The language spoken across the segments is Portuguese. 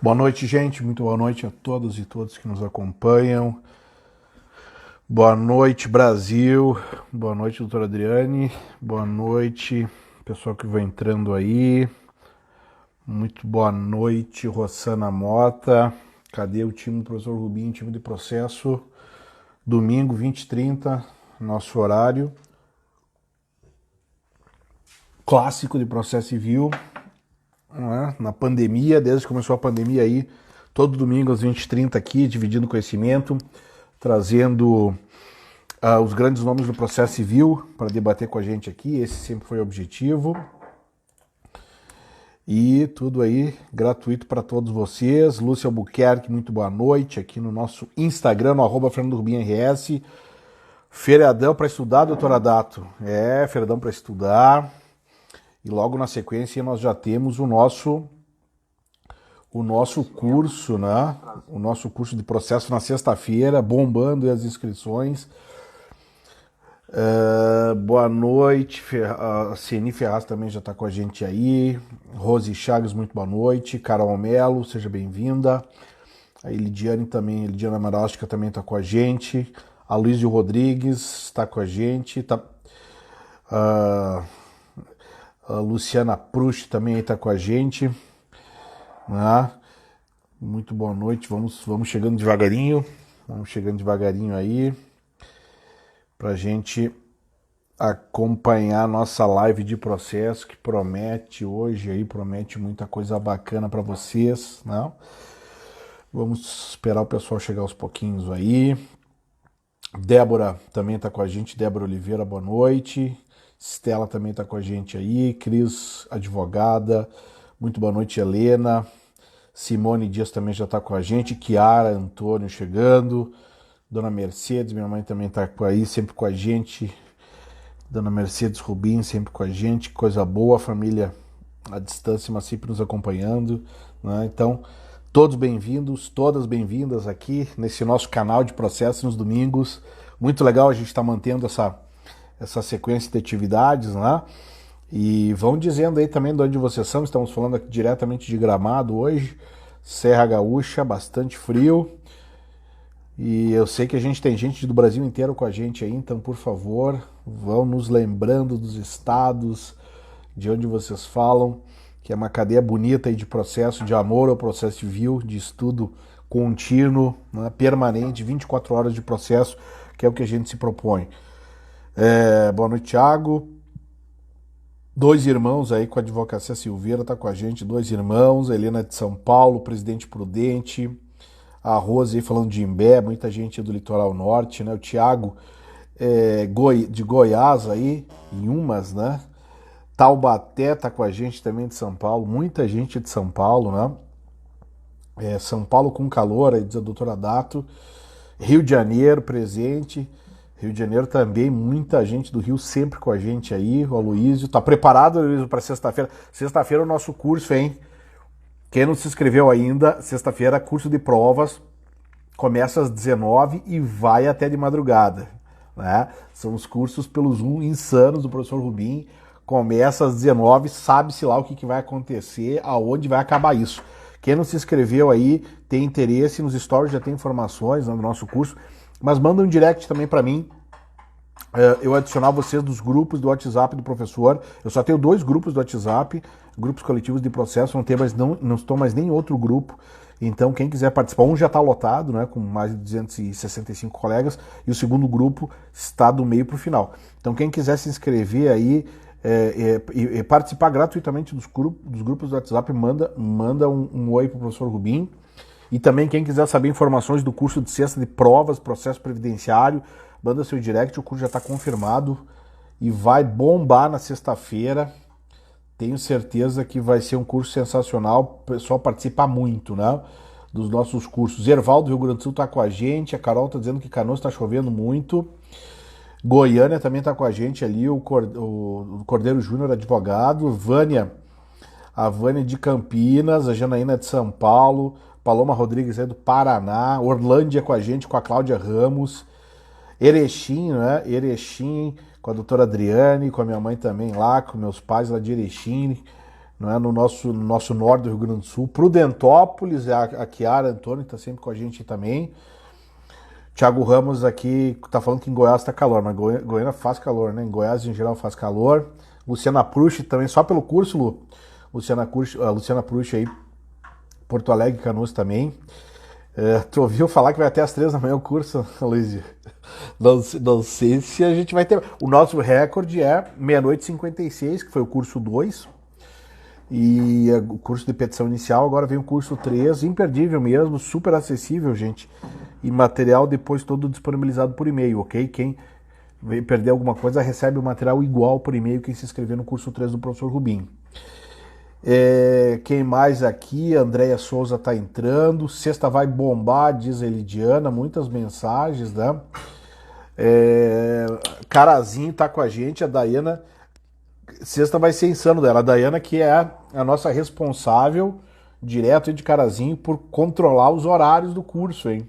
Boa noite, gente. Muito boa noite a todos e todas que nos acompanham. Boa noite, Brasil. Boa noite, doutora Adriane. Boa noite, pessoal que vai entrando aí. Muito boa noite, Rossana Mota. Cadê o time do professor Rubinho, time de processo? Domingo, 20h30, nosso horário. Clássico de processo civil. Na pandemia, desde que começou a pandemia aí, todo domingo às 20h30 aqui, dividindo conhecimento, trazendo os grandes nomes do processo civil para debater com a gente aqui. Esse sempre foi o objetivo. E tudo aí gratuito para todos vocês. Lúcia Albuquerque, muito boa noite, aqui no nosso Instagram, no @FernandoRubinRS. Feriadão para estudar, doutora Dato? Feriadão para estudar. E logo na sequência nós já temos o nosso curso, né? O nosso curso de processo na sexta-feira, bombando as inscrições. Boa noite, a Ceni Ferraz também já está com a gente aí. Rose Chagas, muito boa noite. Carol Melo, seja bem-vinda. A Lidiane também, Lidiana Marástica também está com a gente. A Luísio Rodrigues está com a gente. A Luciana Prush também está com a gente. Né? Muito boa noite. Vamos chegando devagarinho. Vamos chegando devagarinho aí. Para a gente acompanhar a nossa live de processo, que promete hoje aí, promete muita coisa bacana para vocês. Né? Vamos esperar o pessoal chegar aos pouquinhos aí. Débora também está com a gente. Débora Oliveira, boa noite. Estela também está com a gente aí, Cris, advogada, muito boa noite, Helena, Simone Dias também já está com a gente, Kiara, Antônio chegando, Dona Mercedes, minha mãe também está aí, sempre com a gente, Dona Mercedes Rubim, sempre com a gente, coisa boa, família à distância, mas sempre nos acompanhando, né? Então, todos bem-vindos, todas bem-vindas aqui nesse nosso canal de processo nos domingos, muito legal a gente estar mantendo essa sequência de atividades, né? E vão dizendo aí também de onde vocês são. Estamos falando aqui diretamente de Gramado hoje, Serra Gaúcha, bastante frio. E eu sei que a gente tem gente do Brasil inteiro com a gente aí, então por favor, vão nos lembrando dos estados, de onde vocês falam, que é uma cadeia bonita aí de processo, de amor ao processo civil, de estudo contínuo, né, permanente, 24 horas de processo, que é o que a gente se propõe. Boa noite, Thiago. Dois irmãos aí com a Advocacia Silveira, tá com a gente, dois irmãos, a Helena de São Paulo, Presidente Prudente, a Rose aí falando de Imbé, muita gente do litoral norte, né? O Thiago de Goiás aí, em Umas, né? Taubaté tá com a gente também de São Paulo, muita gente de São Paulo, né? São Paulo com calor, aí diz a doutora Dato. Rio de Janeiro presente. Rio de Janeiro também, muita gente do Rio sempre com a gente aí. O Aloysio, tá preparado, Aloysio, para sexta-feira? Sexta-feira é o nosso curso, hein? Quem não se inscreveu ainda, sexta-feira, curso de provas, começa às 19h e vai até de madrugada, né? São os cursos pelos Zoom insanos do professor Rubim, começa às 19h, sabe-se lá o que vai acontecer, aonde vai acabar isso. Quem não se inscreveu aí, tem interesse, nos stories já tem informações, né, do nosso curso, mas manda um direct também para mim, eu adicionar vocês dos grupos do WhatsApp do professor. Eu só tenho 2 grupos do WhatsApp, grupos coletivos de processo, não estou mais nem em outro grupo. Então quem quiser participar, um já está lotado, né, com mais de 265 colegas, e o segundo grupo está do meio para o final. Então quem quiser se inscrever aí e participar gratuitamente dos grupos do WhatsApp, manda um oi para o professor Rubim. E também quem quiser saber informações do curso de sexta de provas, processo previdenciário, manda seu direct, o curso já está confirmado e vai bombar na sexta-feira. Tenho certeza que vai ser um curso sensacional, o pessoal participa muito, né, dos nossos cursos. Erval do Rio Grande do Sul está com a gente, a Carol está dizendo que Canoas está chovendo muito. Goiânia também está com a gente ali, o Cordeiro Júnior, advogado. A Vânia de Campinas, a Janaína de São Paulo, Paloma Rodrigues aí do Paraná, Orlândia com a gente, com a Cláudia Ramos, Erechim, né? Erechim, com a doutora Adriane, com a minha mãe também lá, com meus pais lá de Erechim, não é? No nosso norte do Rio Grande do Sul. Prudentópolis, a Chiara Antônio, que está sempre com a gente também. Thiago Ramos aqui tá falando que em Goiás tá calor, mas Goiânia faz calor, né? Em Goiás, em geral, faz calor. Luciana Prush também, só pelo curso, Lu. Luciana Prush aí, Porto Alegre, Canoas também. Tu ouviu falar que vai até às 3 da manhã o curso, Luiz? Não sei se a gente vai ter. O nosso recorde é meia-noite e 56, que foi o curso 2. E o curso de petição inicial, agora vem o curso 3, imperdível mesmo, super acessível, gente. E material depois todo disponibilizado por e-mail, ok? Quem perder alguma coisa recebe o material igual por e-mail quem se inscrever no curso 3 do professor Rubim. Quem mais aqui? Andréia Souza está entrando. Sexta vai bombar, diz a Elidiana. Muitas mensagens, né? Carazinho tá com a gente, a Daiana. Sexta vai ser insano dela. A Daiana, que é a nossa responsável direto de Carazinho por controlar os horários do curso, hein?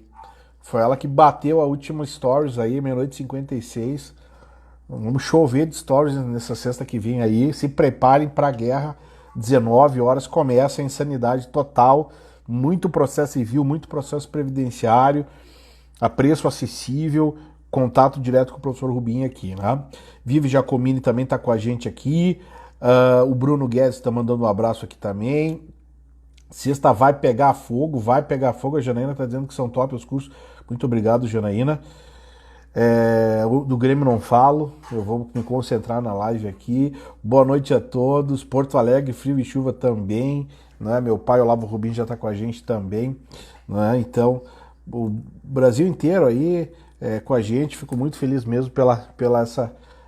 Foi ela que bateu a última stories aí, meia-noite e 56. Vamos chover de stories nessa sexta que vem aí. Se preparem para a guerra. 19 horas começa a insanidade total. Muito processo civil, muito processo previdenciário, a preço acessível, contato direto com o professor Rubim aqui, né? Vive Giacomini também está com a gente aqui. O Bruno Guedes está mandando um abraço aqui também. Sexta vai pegar fogo, vai pegar fogo. A Janaína está dizendo que são top os cursos. Muito obrigado, Janaína. Do Grêmio não falo, eu vou me concentrar na live aqui. Boa noite a todos. Porto Alegre, frio e chuva também, né? Meu pai Olavo Rubim já está com a gente também, né? Então, o Brasil inteiro aí com a gente. Fico muito feliz mesmo pela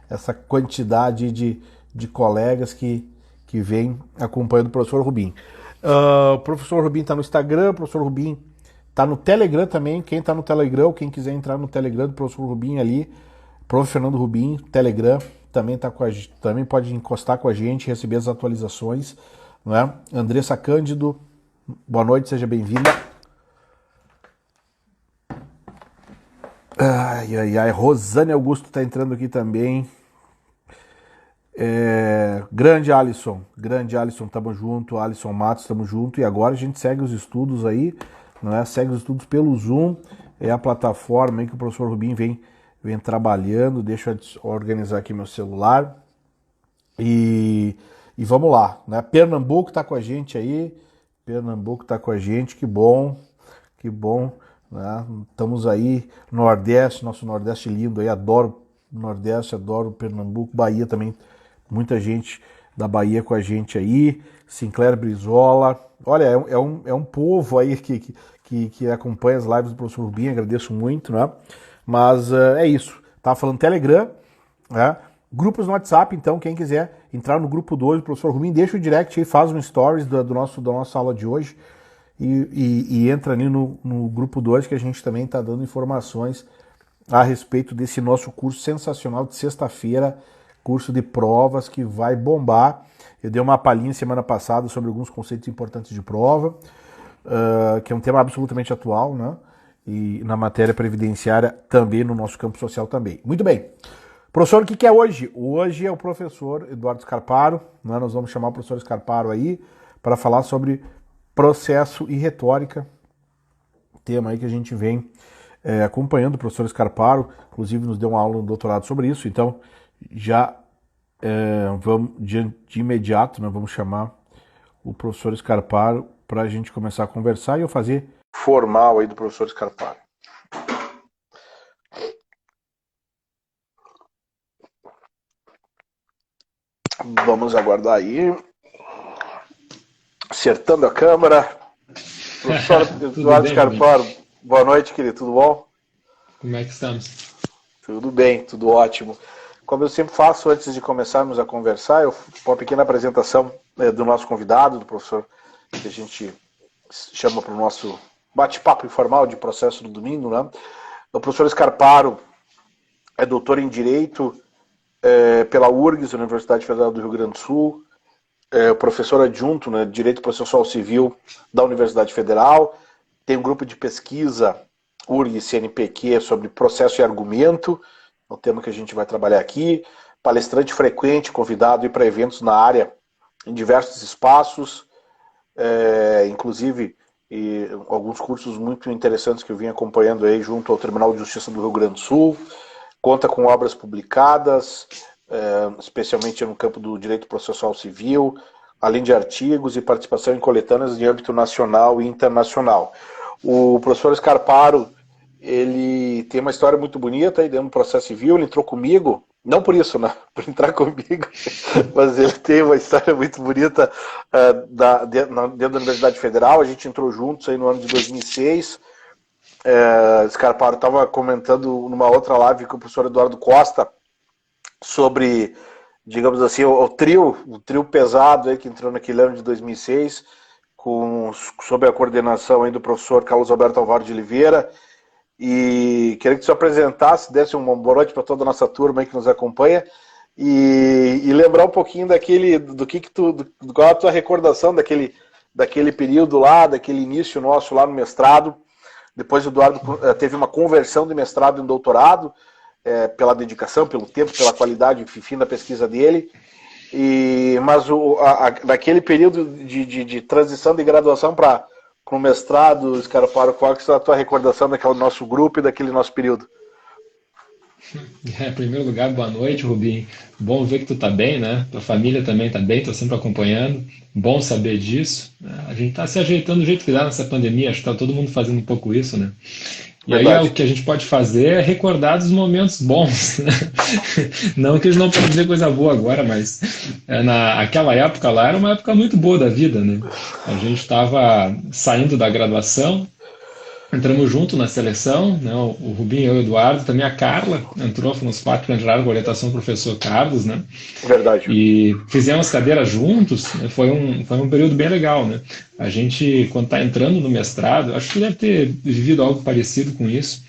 essa quantidade de colegas que vem acompanhando o professor Rubim. O professor Rubim está no Instagram, o professor Rubim tá no Telegram também. Quem tá no Telegram, quem quiser entrar no Telegram do professor Rubim ali, Prof. Fernando Rubim, Telegram, também tá com a gente, também pode encostar com a gente, receber as atualizações, não é? Andressa Cândido, boa noite, seja bem-vinda. Ai. Rosane Augusto tá entrando aqui também. Grande Alisson, tamo junto. Alisson Matos, tamo junto. E agora a gente segue os estudos aí, não é? Segue os estudos pelo Zoom, é a plataforma aí que o professor Rubim vem trabalhando. Deixa eu organizar aqui meu celular. E vamos lá, né? Pernambuco tá com a gente aí. Que bom, né? Estamos aí, Nordeste, nosso Nordeste lindo aí, adoro Nordeste, adoro Pernambuco, Bahia também, muita gente da Bahia com a gente aí. Sinclair Brizola, olha, é um povo aí que acompanha as lives do professor Rubim, agradeço muito, né? Mas é isso, tava falando Telegram, né? Grupos no WhatsApp, então, quem quiser entrar no grupo 2 do professor Rubim, deixa o direct aí, faz um stories da nossa aula de hoje e entra ali no grupo 2 que a gente também está dando informações a respeito desse nosso curso sensacional de sexta-feira, curso de provas que vai bombar. Eu dei uma palhinha semana passada sobre alguns conceitos importantes de prova, que é um tema absolutamente atual, né? E na matéria previdenciária também, no nosso campo social também. Muito bem. Professor, o que é hoje? Hoje é o professor Eduardo Scarparo, né? Nós vamos chamar o professor Scarparo aí para falar sobre processo e retórica, tema aí que a gente vem acompanhando. O professor Scarparo, inclusive, nos deu uma aula no doutorado sobre isso, então já vamos de imediato, né, vamos chamar o professor Scarparo para a gente começar a conversar e eu fazer formal aí do professor Scarparo. Vamos aguardar aí. Acertando a câmera. Professor Eduardo Scarparo, boa noite, querido, tudo bom? Como é que estamos? Tudo bem, tudo ótimo. Como eu sempre faço antes de começarmos a conversar, uma pequena apresentação do nosso convidado, do professor que a gente chama para o nosso bate-papo informal de processo do domingo, né? O professor Scarparo é doutor em Direito pela URGS, Universidade Federal do Rio Grande do Sul, professor adjunto, né, de Direito Processual Civil da Universidade Federal, tem um grupo de pesquisa URGS-CNPq sobre processo e argumento, é um tema que a gente vai trabalhar aqui, palestrante frequente, convidado para eventos na área em diversos espaços, inclusive alguns cursos muito interessantes que eu vim acompanhando aí junto ao Tribunal de Justiça do Rio Grande do Sul. Conta com obras publicadas, especialmente no campo do direito processual civil, além de artigos e participação em coletâneas de âmbito nacional e internacional. O professor Scarparo, ele tem uma história muito bonita aí dentro do processo civil. Ele entrou comigo, não por isso, né? Por entrar comigo, mas ele tem uma história muito bonita dentro da Universidade Federal. A gente entrou juntos aí no ano de 2006. Scarparo estava comentando numa outra live com o professor Eduardo Costa sobre, digamos assim, o trio pesado aí que entrou naquele ano de 2006, sob a coordenação aí do professor Carlos Alberto Alvaro de Oliveira. E queria que tu se apresentasse, desse uma boa noite para toda a nossa turma aí que nos acompanha, e lembrar um pouquinho qual é a tua recordação daquele período lá, daquele início nosso lá no mestrado. Depois o Eduardo teve uma conversão de mestrado em doutorado, pela dedicação, pelo tempo, pela qualidade, enfim, da pesquisa dele. Mas daquele período de transição de graduação para o mestrado, Scarparo, qual é a tua recordação daquele nosso grupo e daquele nosso período? Em primeiro lugar, boa noite, Rubim. Bom ver que tu tá bem, né? Tua família também tá bem, tô sempre acompanhando. Bom saber disso. A gente tá se ajeitando do jeito que dá nessa pandemia, acho que tá todo mundo fazendo um pouco isso, né? E Verdade. aí o que a gente pode fazer é recordar dos momentos bons, né? Não que a gente não pode dizer coisa boa agora, mas naquela época lá era uma época muito boa da vida, né? A gente estava saindo da graduação, entramos junto na seleção, né? O Rubinho, eu e o Eduardo, também a Carla entrou, fomos 4 que entraram com a orientação do professor Carlos, né? Verdade. E fizemos cadeiras juntos, né? Foi um período bem legal, né? A gente, quando está entrando no mestrado, acho que deve ter vivido algo parecido com isso.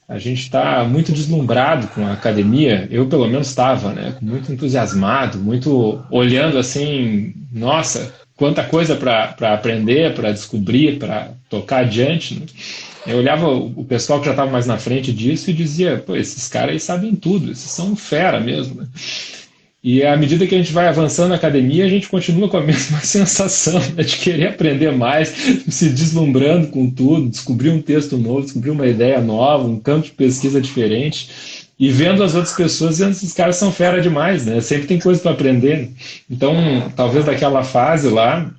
A gente está muito deslumbrado com a academia, eu pelo menos estava, né? Muito entusiasmado, muito olhando assim, nossa, quanta coisa para aprender, para descobrir, para tocar adiante, né? Eu olhava o pessoal que já estava mais na frente disso e dizia, pô, esses caras aí sabem tudo, esses são fera mesmo, né? E à medida que a gente vai avançando na academia, a gente continua com a mesma sensação, né, de querer aprender mais, se deslumbrando com tudo, descobrir um texto novo, descobrir uma ideia nova, um campo de pesquisa diferente, e vendo as outras pessoas, vendo que esses caras são fera demais, né? Sempre tem coisa para aprender. Então, talvez daquela fase lá,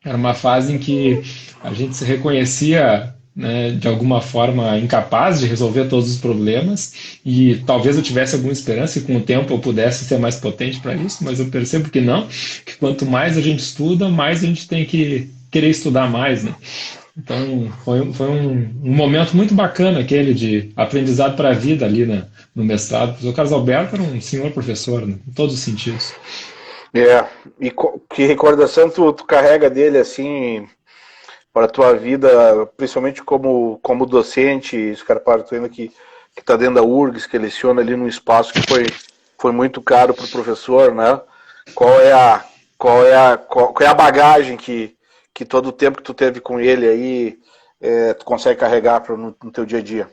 era uma fase em que a gente se reconhecia, né, de alguma forma incapaz de resolver todos os problemas, e talvez eu tivesse alguma esperança e com o tempo eu pudesse ser mais potente para isso, mas eu percebo que não, que quanto mais a gente estuda, mais a gente tem que querer estudar mais, né? Então foi um momento muito bacana aquele de aprendizado para a vida ali no mestrado. O Carlos Alberto era um senhor professor, né, em todos os sentidos. E que recordação tu carrega dele assim para a tua vida, principalmente como docente, Scarparo, tu ainda que está dentro da URGS, que leciona ali num espaço que foi muito caro para o professor, né? Qual é a bagagem que todo o tempo que tu teve com ele aí tu consegue carregar no teu dia a dia?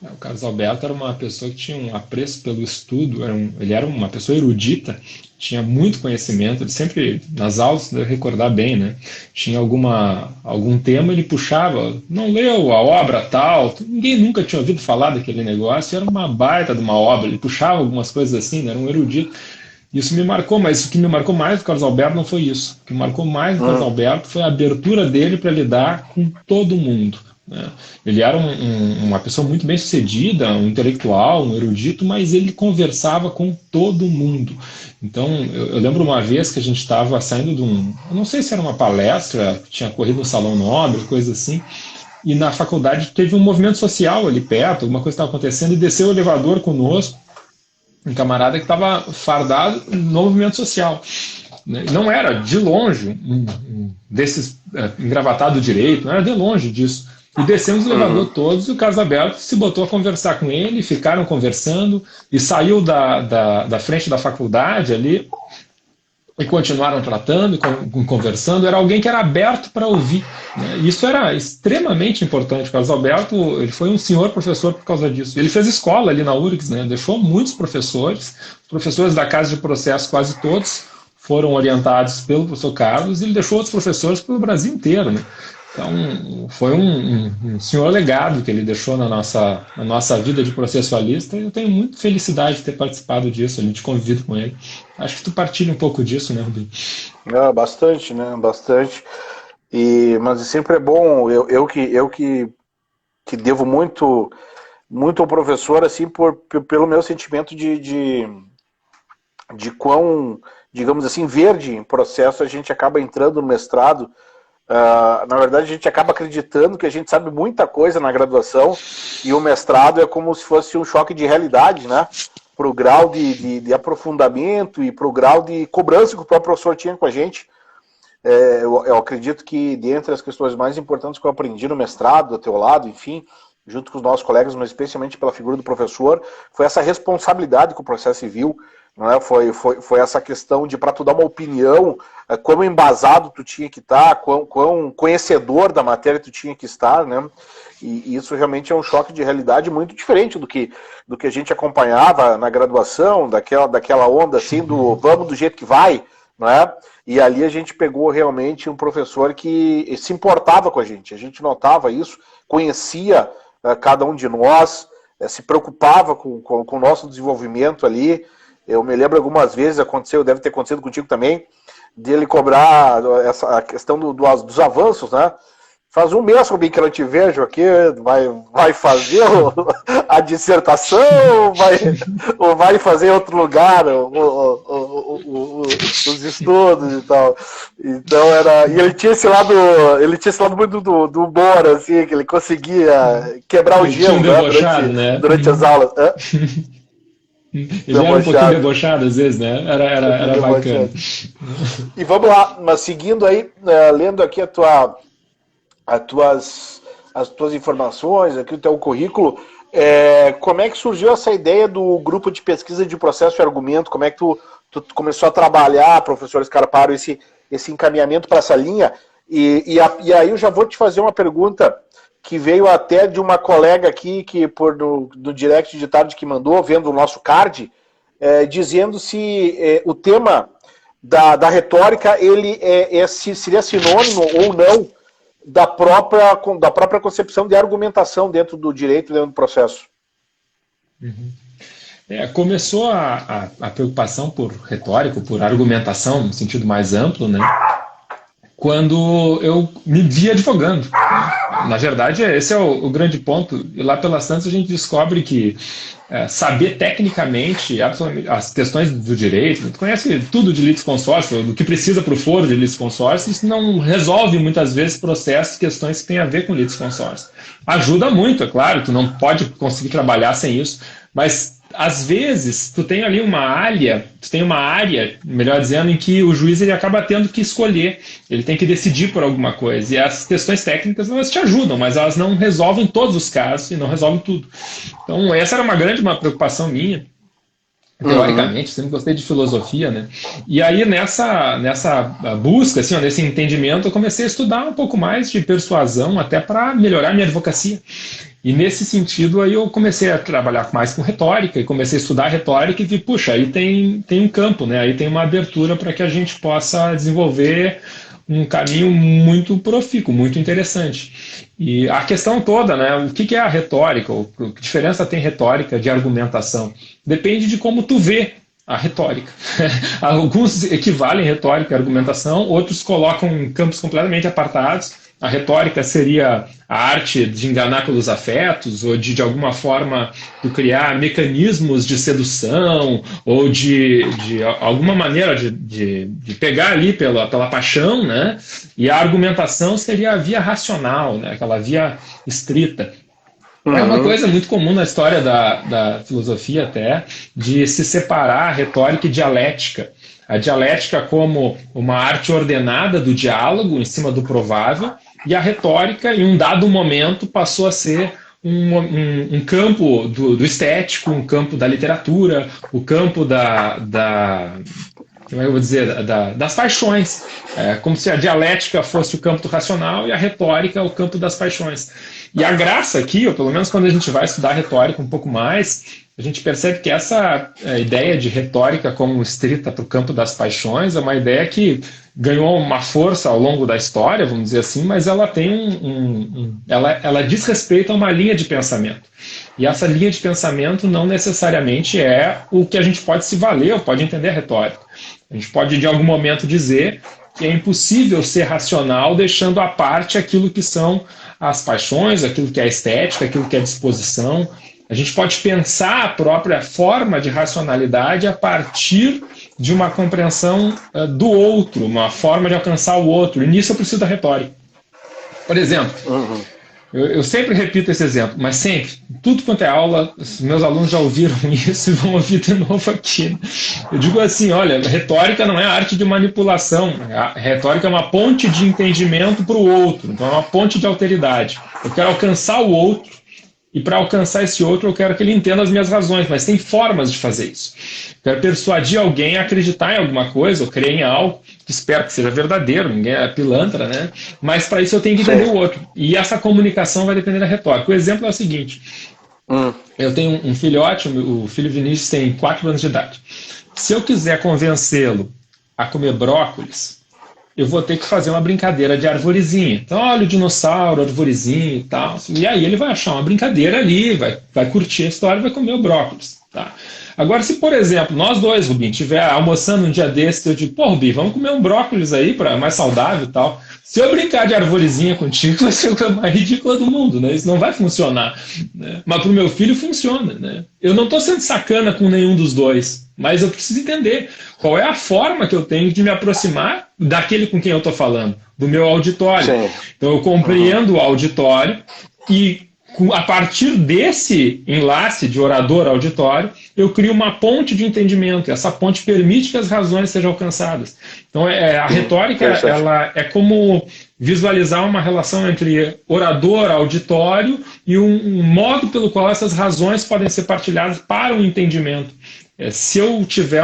O Carlos Alberto era uma pessoa que tinha um apreço pelo estudo, ele era uma pessoa erudita, tinha muito conhecimento, ele sempre, nas aulas, deve recordar bem, né? Tinha algum tema, ele puxava, não leu a obra tal, ninguém nunca tinha ouvido falar daquele negócio, era uma baita de uma obra, ele puxava algumas coisas assim, né? Era um erudito. Isso me marcou, mas o que me marcou mais do Carlos Alberto não foi isso. O que me marcou mais do Carlos Alberto foi a abertura dele para lidar com todo mundo. Ele era uma pessoa muito bem sucedida, um intelectual, um erudito, mas ele conversava com todo mundo. Então, eu lembro uma vez que a gente estava saindo eu não sei se era uma palestra, tinha corrido no Salão Nobre, coisa assim, e na faculdade teve um movimento social ali perto, alguma coisa estava acontecendo, e desceu o elevador conosco, um camarada que estava fardado no movimento social. Não era, de longe, um desses engravatado direito, não era de longe disso. E descemos o elevador todos, e o Carlos Alberto se botou a conversar com ele, ficaram conversando, e saiu da frente da faculdade ali, e continuaram tratando, conversando. Era alguém que era aberto para ouvir, né? Isso era extremamente importante. O Carlos Alberto, ele foi um senhor professor por causa disso. Ele fez escola ali na URGS, né? Deixou muitos professores da Casa de Processo, quase todos, foram orientados pelo professor Carlos, e ele deixou outros professores pelo Brasil inteiro, né? Então, foi um senhor legado que ele deixou na nossa vida de processualista, e eu tenho muita felicidade de ter participado disso, a gente convive com ele. Acho que tu partilha um pouco disso, né, Rubinho? Bastante, né? Bastante. Mas sempre é bom, que devo muito, muito ao professor, assim, pelo meu sentimento de quão, digamos assim, verde em processo a gente acaba entrando no mestrado. Na verdade, a gente acaba acreditando que a gente sabe muita coisa na graduação, e o mestrado é como se fosse um choque de realidade, né? Para o grau de aprofundamento e para o grau de cobrança que o próprio professor tinha com a gente. Eu acredito que, dentre as questões mais importantes que eu aprendi no mestrado, do teu lado, enfim, junto com os nossos colegas, mas especialmente pela figura do professor, foi essa responsabilidade com o processo civil, não é? Foi essa questão de, para tu dar uma opinião, quão embasado tu tinha que estar, quão conhecedor da matéria tu tinha que estar, né? E isso realmente é um choque de realidade muito diferente do que a gente acompanhava na graduação, daquela onda assim, vamos do jeito que vai, não é? E ali a gente pegou realmente um professor que se importava com a gente notava isso, conhecia cada um de nós, se preocupava com o nosso desenvolvimento ali. Eu me lembro algumas vezes, deve ter acontecido contigo também, dele cobrar a questão dos avanços, né? Faz um mês, Rubinho, que eu não te vejo aqui, vai fazer a dissertação ou vai fazer em outro lugar os estudos e tal. Então e ele tinha esse lado muito do humor, assim, que ele conseguia quebrar o gelo, né, durante as aulas. Ele era um pouquinho debochado às vezes, né? Era bacana. E vamos lá, mas seguindo aí, lendo aqui as tuas informações, aqui o teu currículo, como é que surgiu essa ideia do grupo de pesquisa de processo e argumento? Como é que tu começou a trabalhar, professor Scarparo, esse encaminhamento para essa linha? E aí eu já vou te fazer uma pergunta que veio até de uma colega aqui, que no direct de tarde que mandou, vendo o nosso card, dizendo se o tema da retórica ele seria sinônimo ou não da própria concepção de argumentação dentro do direito, dentro do processo. Uhum. Começou a preocupação por retórica, por argumentação, no sentido mais amplo, né? Quando eu me vi advogando. Na verdade, esse é o grande ponto. E lá pelas tantas a gente descobre que saber tecnicamente as questões do direito, tu conhece tudo de litisconsórcio, do que precisa para o foro de litisconsórcio, isso não resolve muitas vezes processos, questões que têm a ver com litisconsórcio. Ajuda muito, é claro, tu não pode conseguir trabalhar sem isso, mas às vezes tu tem ali uma área, melhor dizendo, em que o juiz ele acaba tendo que escolher, ele tem que decidir por alguma coisa, e as questões técnicas elas te ajudam, mas elas não resolvem todos os casos e não resolvem tudo. Então essa era uma preocupação minha, teoricamente, sempre gostei de filosofia, né? E aí nessa busca, assim, nesse entendimento, eu comecei a estudar um pouco mais de persuasão, até para melhorar minha advocacia. E nesse sentido, aí eu comecei a trabalhar mais com retórica, e comecei a estudar retórica e vi, puxa, aí tem um campo, né? Aí tem uma abertura para que a gente possa desenvolver um caminho muito profícuo, muito interessante. E a questão toda, né? O que é a retórica? Que diferença tem retórica de argumentação? Depende de como tu vê a retórica. Alguns equivalem retórica e argumentação, outros colocam em campos completamente apartados. A retórica seria a arte de enganar pelos afetos, ou de alguma forma de criar mecanismos de sedução, ou de alguma maneira de pegar ali pela paixão, né? E a argumentação seria a via racional, né? Aquela via estrita. É uma coisa muito comum na história da filosofia até, de se separar retórica e dialética. A dialética como uma arte ordenada do diálogo em cima do provável, e a retórica, em um dado momento, passou a ser um campo do estético, um campo da literatura, o campo como é que eu vou dizer, das paixões. Como se a dialética fosse o campo do racional e a retórica o campo das paixões. E a graça aqui, ou pelo menos quando a gente vai estudar retórica um pouco mais, a gente percebe que essa ideia de retórica como estrita para o campo das paixões é uma ideia que ganhou uma força ao longo da história, vamos dizer assim, mas ela tem ela diz respeito a uma linha de pensamento. E essa linha de pensamento não necessariamente é o que a gente pode se valer ou pode entender a retórica. A gente pode, de algum momento, dizer que é impossível ser racional deixando à parte aquilo que são as paixões, aquilo que é a estética, aquilo que é a disposição. A gente pode pensar a própria forma de racionalidade a partir de uma compreensão do outro, uma forma de alcançar o outro. E nisso eu preciso da retórica. Por exemplo, eu sempre repito esse exemplo, mas sempre, tudo quanto é aula, os meus alunos já ouviram isso e vão ouvir de novo aqui. Eu digo assim, olha, retórica não é arte de manipulação, a retórica é uma ponte de entendimento para o outro, então é uma ponte de alteridade. Eu quero alcançar o outro, e para alcançar esse outro eu quero que ele entenda as minhas razões, mas tem formas de fazer isso. Eu quero persuadir alguém a acreditar em alguma coisa, ou crer em algo, que espero que seja verdadeiro, ninguém é pilantra, né? Mas para isso eu tenho que entender o outro. E essa comunicação vai depender da retórica. O exemplo é o seguinte, eu tenho um filhote, o filho Vinícius tem 4 anos de idade. Se eu quiser convencê-lo a comer brócolis, eu vou ter que fazer uma brincadeira de arvorezinha. Então, olha o dinossauro, arvorezinho e tal. E aí ele vai achar uma brincadeira ali, vai curtir a história e vai comer o brócolis. Tá? Agora, se, por exemplo, nós dois, Rubinho, estiver almoçando um dia desse, eu digo, pô, Rubinho, vamos comer um brócolis aí, para mais saudável e tal. Se eu brincar de arvorezinha contigo, vai ser a coisa mais ridícula do mundo, né? Isso não vai funcionar. Né? Mas para o meu filho funciona. Né? Eu não estou sendo sacana com nenhum dos dois, mas eu preciso entender qual é a forma que eu tenho de me aproximar daquele com quem eu estou falando, do meu auditório. Sim. Então eu compreendo o auditório e a partir desse enlace de orador-auditório, eu crio uma ponte de entendimento. E essa ponte permite que as razões sejam alcançadas. Então, a retórica ela é como visualizar uma relação entre orador, auditório e um modo pelo qual essas razões podem ser partilhadas para o entendimento. Se eu tiver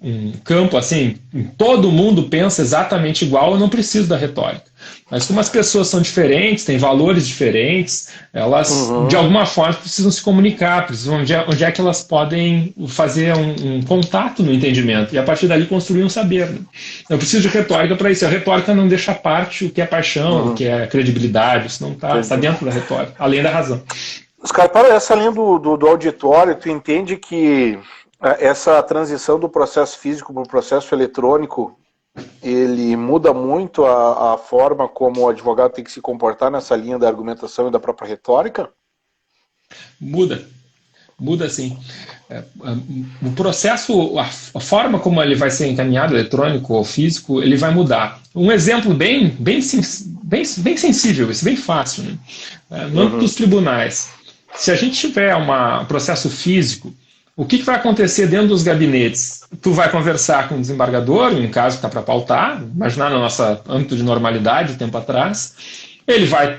um campo assim, todo mundo pensa exatamente igual, eu não preciso da retórica. Mas como as pessoas são diferentes, têm valores diferentes, elas de alguma forma precisam se comunicar, precisam onde é que elas podem fazer um contato no entendimento e a partir dali construir um saber. Né? Eu preciso de retórica para isso. A retórica não deixa à parte o que é paixão, o que é credibilidade, isso não está dentro da retórica, além da razão. Oscar, para essa linha do auditório, tu entende que essa transição do processo físico para o processo eletrônico, ele muda muito a forma como o advogado tem que se comportar nessa linha da argumentação e da própria retórica? Muda sim. O processo, a forma como ele vai ser encaminhado, eletrônico ou físico, ele vai mudar. Um exemplo bem sensível, bem fácil. Né? No âmbito dos tribunais, se a gente tiver um processo físico, o que vai acontecer dentro dos gabinetes? Tu vai conversar com o desembargador, em um caso que está para pautar, imaginar no nosso âmbito de normalidade, tempo atrás, ele vai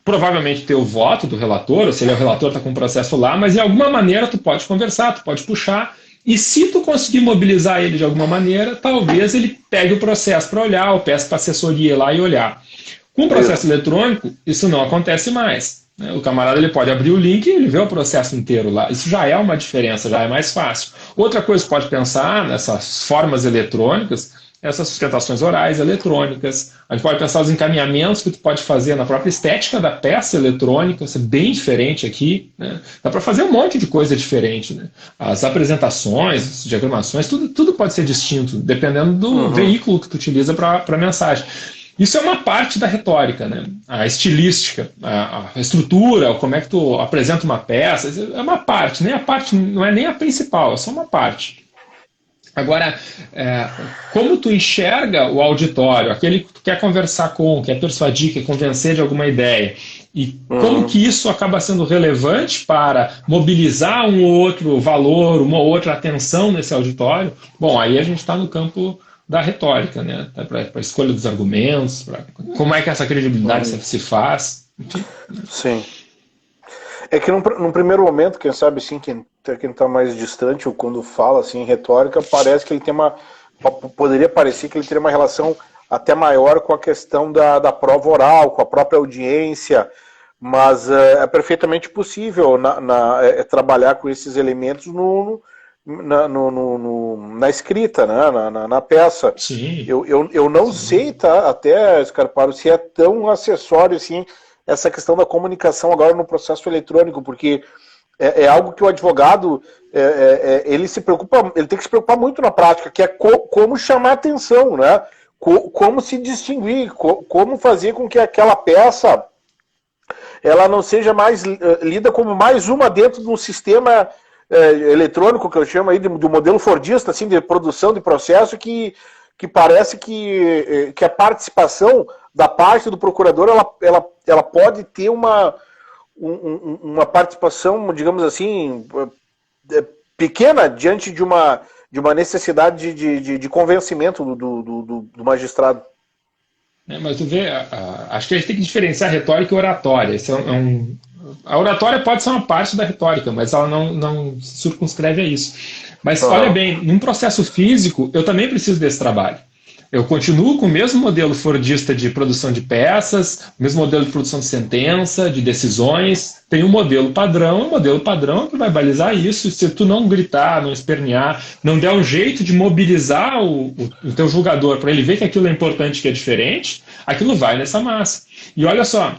provavelmente ter o voto do relator, ou se ele é o relator, está com o processo lá, mas de alguma maneira tu pode conversar, tu pode puxar, e se tu conseguir mobilizar ele de alguma maneira, talvez ele pegue o processo para olhar, ou peça para assessoria lá e olhar. Com o processo eletrônico, isso não acontece mais. O camarada ele pode abrir o link e ele vê o processo inteiro lá. Isso já é uma diferença, já é mais fácil. Outra coisa que pode pensar nessas formas eletrônicas, essas sustentações orais eletrônicas. A gente pode pensar os encaminhamentos que tu pode fazer na própria estética da peça eletrônica, isso é bem diferente aqui. Né? Dá para fazer um monte de coisa diferente. Né? As apresentações, as diagramações, tudo pode ser distinto, dependendo do veículo que tu utiliza para a mensagem. Isso é uma parte da retórica, né? A estilística, a estrutura, como é que tu apresenta uma peça, é uma parte, não é nem a principal, é só uma parte. Agora, como tu enxerga o auditório, aquele que tu quer conversar com, quer persuadir, quer convencer de alguma ideia, e como que isso acaba sendo relevante para mobilizar um ou outro valor, uma ou outra atenção nesse auditório, bom, aí a gente está no campo da retórica, né? Para a escolha dos argumentos, como é que essa credibilidade se faz. Enfim. Sim. É que num primeiro momento, quem sabe assim, quem está mais distante, ou quando fala assim, retórica, parece que ele tem poderia parecer que ele teria uma relação até maior com a questão da prova oral, com a própria audiência, mas é perfeitamente possível trabalhar com esses elementos na escrita, né? na peça. Sim, Eu não sei, tá, até, Scarparo, se é tão acessório assim essa questão da comunicação agora no processo eletrônico, porque é algo que o advogado ele tem que se preocupar muito na prática, que é como chamar atenção, né? Como se distinguir, como fazer com que aquela peça ela não seja mais lida como mais uma dentro de um sistema eletrônico, que eu chamo aí do modelo fordista, assim, de produção de processo, que parece que a participação da parte do procurador ela pode ter uma participação, digamos assim, pequena diante de uma necessidade de convencimento do magistrado. Mas tu vê, acho que a gente tem que diferenciar retórica e oratória. A oratória pode ser uma parte da retórica, mas ela não circunscreve a isso. Mas olha bem, num processo físico, eu também preciso desse trabalho. Eu continuo com o mesmo modelo fordista de produção de peças, o mesmo modelo de produção de sentença, de decisões. Tem um modelo padrão que vai balizar isso. Se tu não gritar, não espernear, não der um jeito de mobilizar o teu julgador para ele ver que aquilo é importante, que é diferente, aquilo vai nessa massa. E olha só,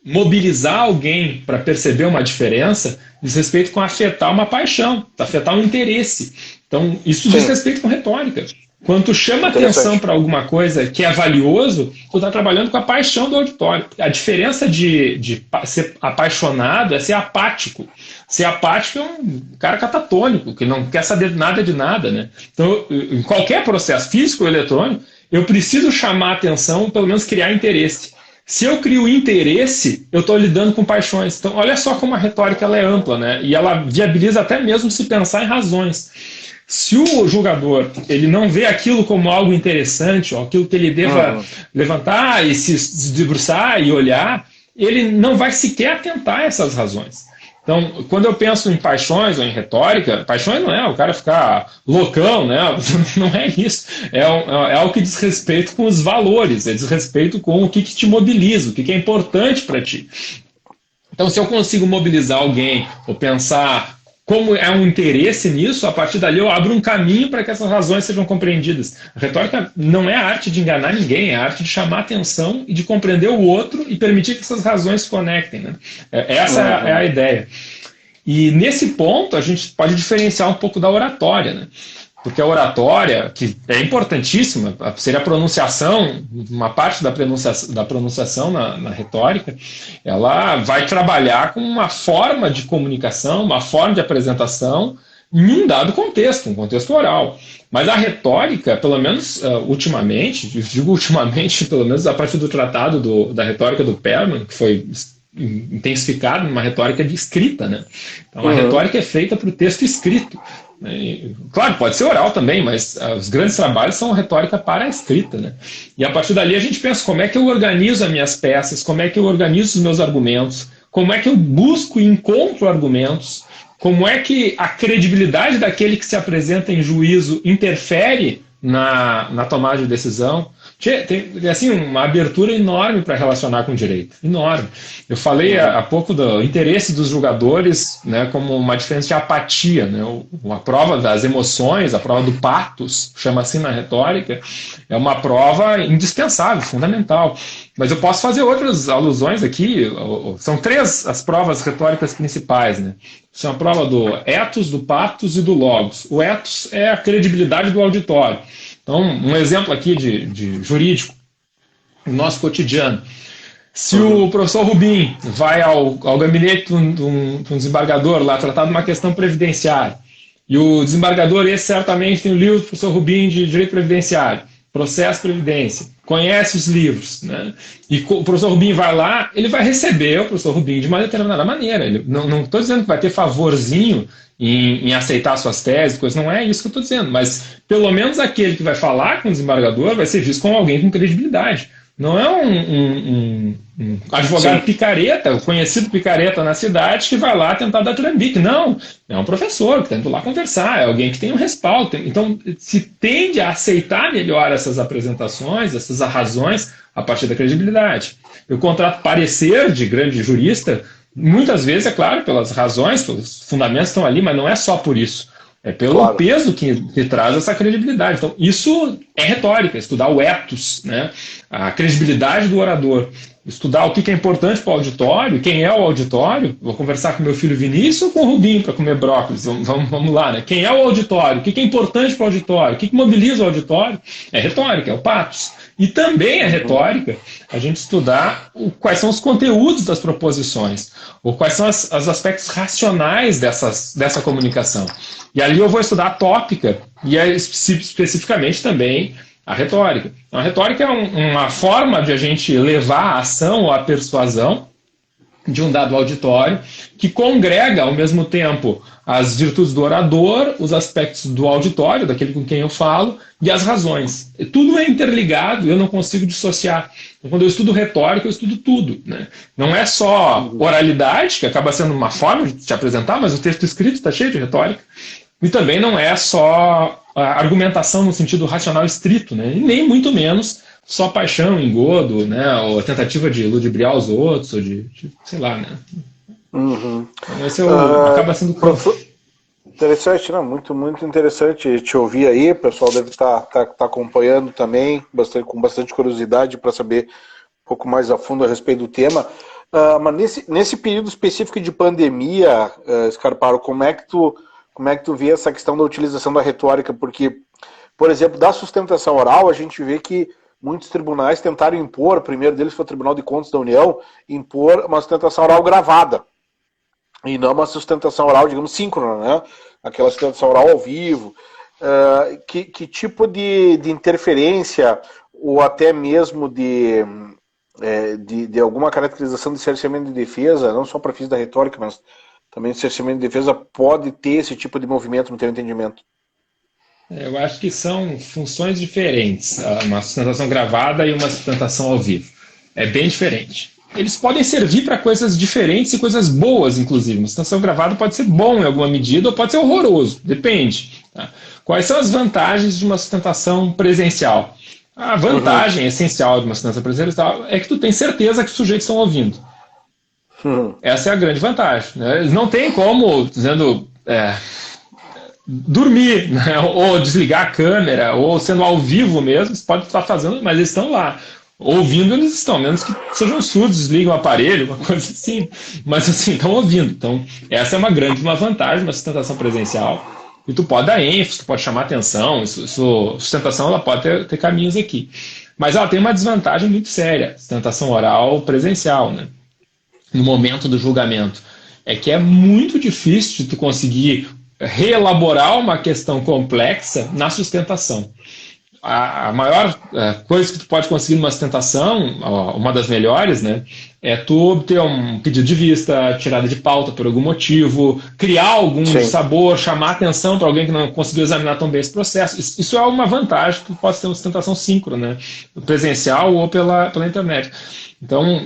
mobilizar alguém para perceber uma diferença diz respeito com afetar uma paixão, afetar um interesse. Então, isso diz respeito com retórica. Quando tu chama atenção para alguma coisa que é valioso, tu está trabalhando com a paixão do auditório. A diferença de ser apaixonado é ser apático. Ser apático é um cara catatônico, que não quer saber nada de nada, né? Então, em qualquer processo físico ou eletrônico, eu preciso chamar atenção, pelo menos criar interesse. Se eu crio interesse, eu estou lidando com paixões. Então, olha só como a retórica ela é ampla, né? E ela viabiliza até mesmo se pensar em razões. Se o julgador ele não vê aquilo como algo interessante, ou aquilo que ele deva levantar e se debruçar e olhar, ele não vai sequer atentar a essas razões. Então, quando eu penso em paixões ou em retórica, paixões não é o cara ficar loucão, né? Não é isso. É algo que diz respeito com os valores, diz respeito com o que te mobiliza, o que é importante para ti. Então, se eu consigo mobilizar alguém ou pensar como é um interesse nisso, a partir dali eu abro um caminho para que essas razões sejam compreendidas. A retórica não é a arte de enganar ninguém, é a arte de chamar atenção e de compreender o outro e permitir que essas razões se conectem, né? Essa é a ideia. E nesse ponto a gente pode diferenciar um pouco da oratória, né? Porque a oratória, que é importantíssima, seria a pronunciação, uma parte da pronunciação na retórica, ela vai trabalhar com uma forma de comunicação, uma forma de apresentação em um dado contexto, um contexto oral. Mas a retórica, pelo menos ultimamente, digo ultimamente, pelo menos a partir do tratado da retórica do Perman, que foi intensificado numa retórica de escrita, né? Então a retórica é feita para o texto escrito. Claro, pode ser oral também, mas os grandes trabalhos são retórica para a escrita, né? E a partir dali a gente pensa como é que eu organizo as minhas peças, como é que eu organizo os meus argumentos, como é que eu busco e encontro argumentos, como é que a credibilidade daquele que se apresenta em juízo interfere na tomada de decisão. Tem assim, uma abertura enorme para relacionar com o direito. Enorme. Eu falei há pouco do interesse dos julgadores, né, como uma diferença de apatia. Né? A prova das emoções, a prova do patos, chama assim na retórica, é uma prova indispensável, fundamental. Mas eu posso fazer outras alusões aqui. São 3 as provas retóricas principais. Né? São a prova do ethos, do patos e do logos. O ethos é a credibilidade do auditório. Então, um exemplo aqui de jurídico, no nosso cotidiano. Se o professor Rubim vai ao gabinete de um desembargador lá tratar de uma questão previdenciária, e o desembargador, esse certamente tem o livro do professor Rubim de Direito Previdenciário, Processo Previdência, conhece os livros, né? E o professor Rubim vai lá, ele vai receber o professor Rubim de uma determinada maneira. Não estou dizendo que vai ter favorzinho em aceitar suas teses, coisas, não é isso que eu estou dizendo, mas pelo menos aquele que vai falar com o desembargador vai ser visto como alguém com credibilidade. Não é um advogado picareta, o conhecido picareta na cidade que vai lá tentar dar trambique. Não, é um professor que está indo lá conversar, é alguém que tem um respaldo. Então, se tende a aceitar melhor essas apresentações, essas razões, a partir da credibilidade. Eu contrato parecer de grande jurista, muitas vezes, é claro, pelas razões, pelos fundamentos estão ali, mas não é só por isso. É pelo peso que traz essa credibilidade. Então, isso é retórica, estudar o ethos, né? A credibilidade do orador. Estudar o que é importante para o auditório, quem é o auditório. Vou conversar com meu filho Vinícius ou com o Rubinho para comer brócolis. Vamos lá, né? Quem é o auditório? O que é importante para o auditório? O que mobiliza o auditório? É retórica, é o pathos. E também é retórica a gente estudar quais são os conteúdos das proposições, ou quais são os aspectos racionais dessa comunicação. E ali eu vou estudar a tópica e especificamente também a retórica. A retórica é uma forma de a gente levar a ação ou a persuasão de um dado auditório que congrega ao mesmo tempo as virtudes do orador, os aspectos do auditório, daquele com quem eu falo, e as razões. Tudo é interligado e eu não consigo dissociar. Então, quando eu estudo retórica, eu estudo tudo, né? Não é só oralidade, que acaba sendo uma forma de te apresentar, mas o texto escrito está cheio de retórica. E também não é só a argumentação no sentido racional estrito, né? E nem muito menos só paixão, engodo, né? Ou tentativa de ludibriar os outros, ou de sei lá, né? Uhum. Então, esse acaba sendo... Interessante, não? Muito, muito interessante te ouvir aí. O pessoal deve estar acompanhando também, com bastante curiosidade para saber um pouco mais a fundo a respeito do tema. Mas nesse período específico de pandemia, Scarparo, como é que tu vê essa questão da utilização da retórica? Porque, por exemplo, da sustentação oral, a gente vê que muitos tribunais tentaram impor, o primeiro deles foi o Tribunal de Contas da União, impor uma sustentação oral gravada. E não uma sustentação oral, digamos, síncrona, né? Aquela sustentação oral ao vivo. Que tipo de interferência, ou até mesmo de alguma caracterização de cerceamento de defesa, não só para fins da retórica, mas também de cerceamento de defesa, pode ter esse tipo de movimento no teu entendimento? Eu acho que são funções diferentes, uma sustentação gravada e uma sustentação ao vivo. É bem diferente. Eles podem servir para coisas diferentes e coisas boas, inclusive. Uma sustentação gravada pode ser bom em alguma medida ou pode ser horroroso, depende. Tá? Quais são as vantagens de uma sustentação presencial? A vantagem essencial de uma sustentação presencial é que tu tem certeza que os sujeitos estão ouvindo. Essa é a grande vantagem. Né? Eles não têm como, dizendo... dormir, né? Ou desligar a câmera, ou sendo ao vivo mesmo, você pode estar fazendo, mas eles estão lá. Ouvindo, eles estão, menos que sejam surdos, desliguem o aparelho, uma coisa assim. Mas assim, estão ouvindo. Então, essa é uma vantagem da sustentação presencial. E tu pode dar ênfase, tu pode chamar atenção. Sustentação ela pode ter caminhos aqui. Mas ela tem uma desvantagem muito séria, sustentação oral presencial, né? No momento do julgamento. É que é muito difícil de tu conseguir reelaborar uma questão complexa na sustentação. A maior coisa que tu pode conseguir numa sustentação, uma das melhores, né, é tu obter um pedido de vista, tirada de pauta por algum motivo, criar algum sabor, chamar atenção para alguém que não conseguiu examinar tão bem esse processo. Isso é uma vantagem que tu pode ter uma sustentação síncrona, né, presencial ou pela internet. Então,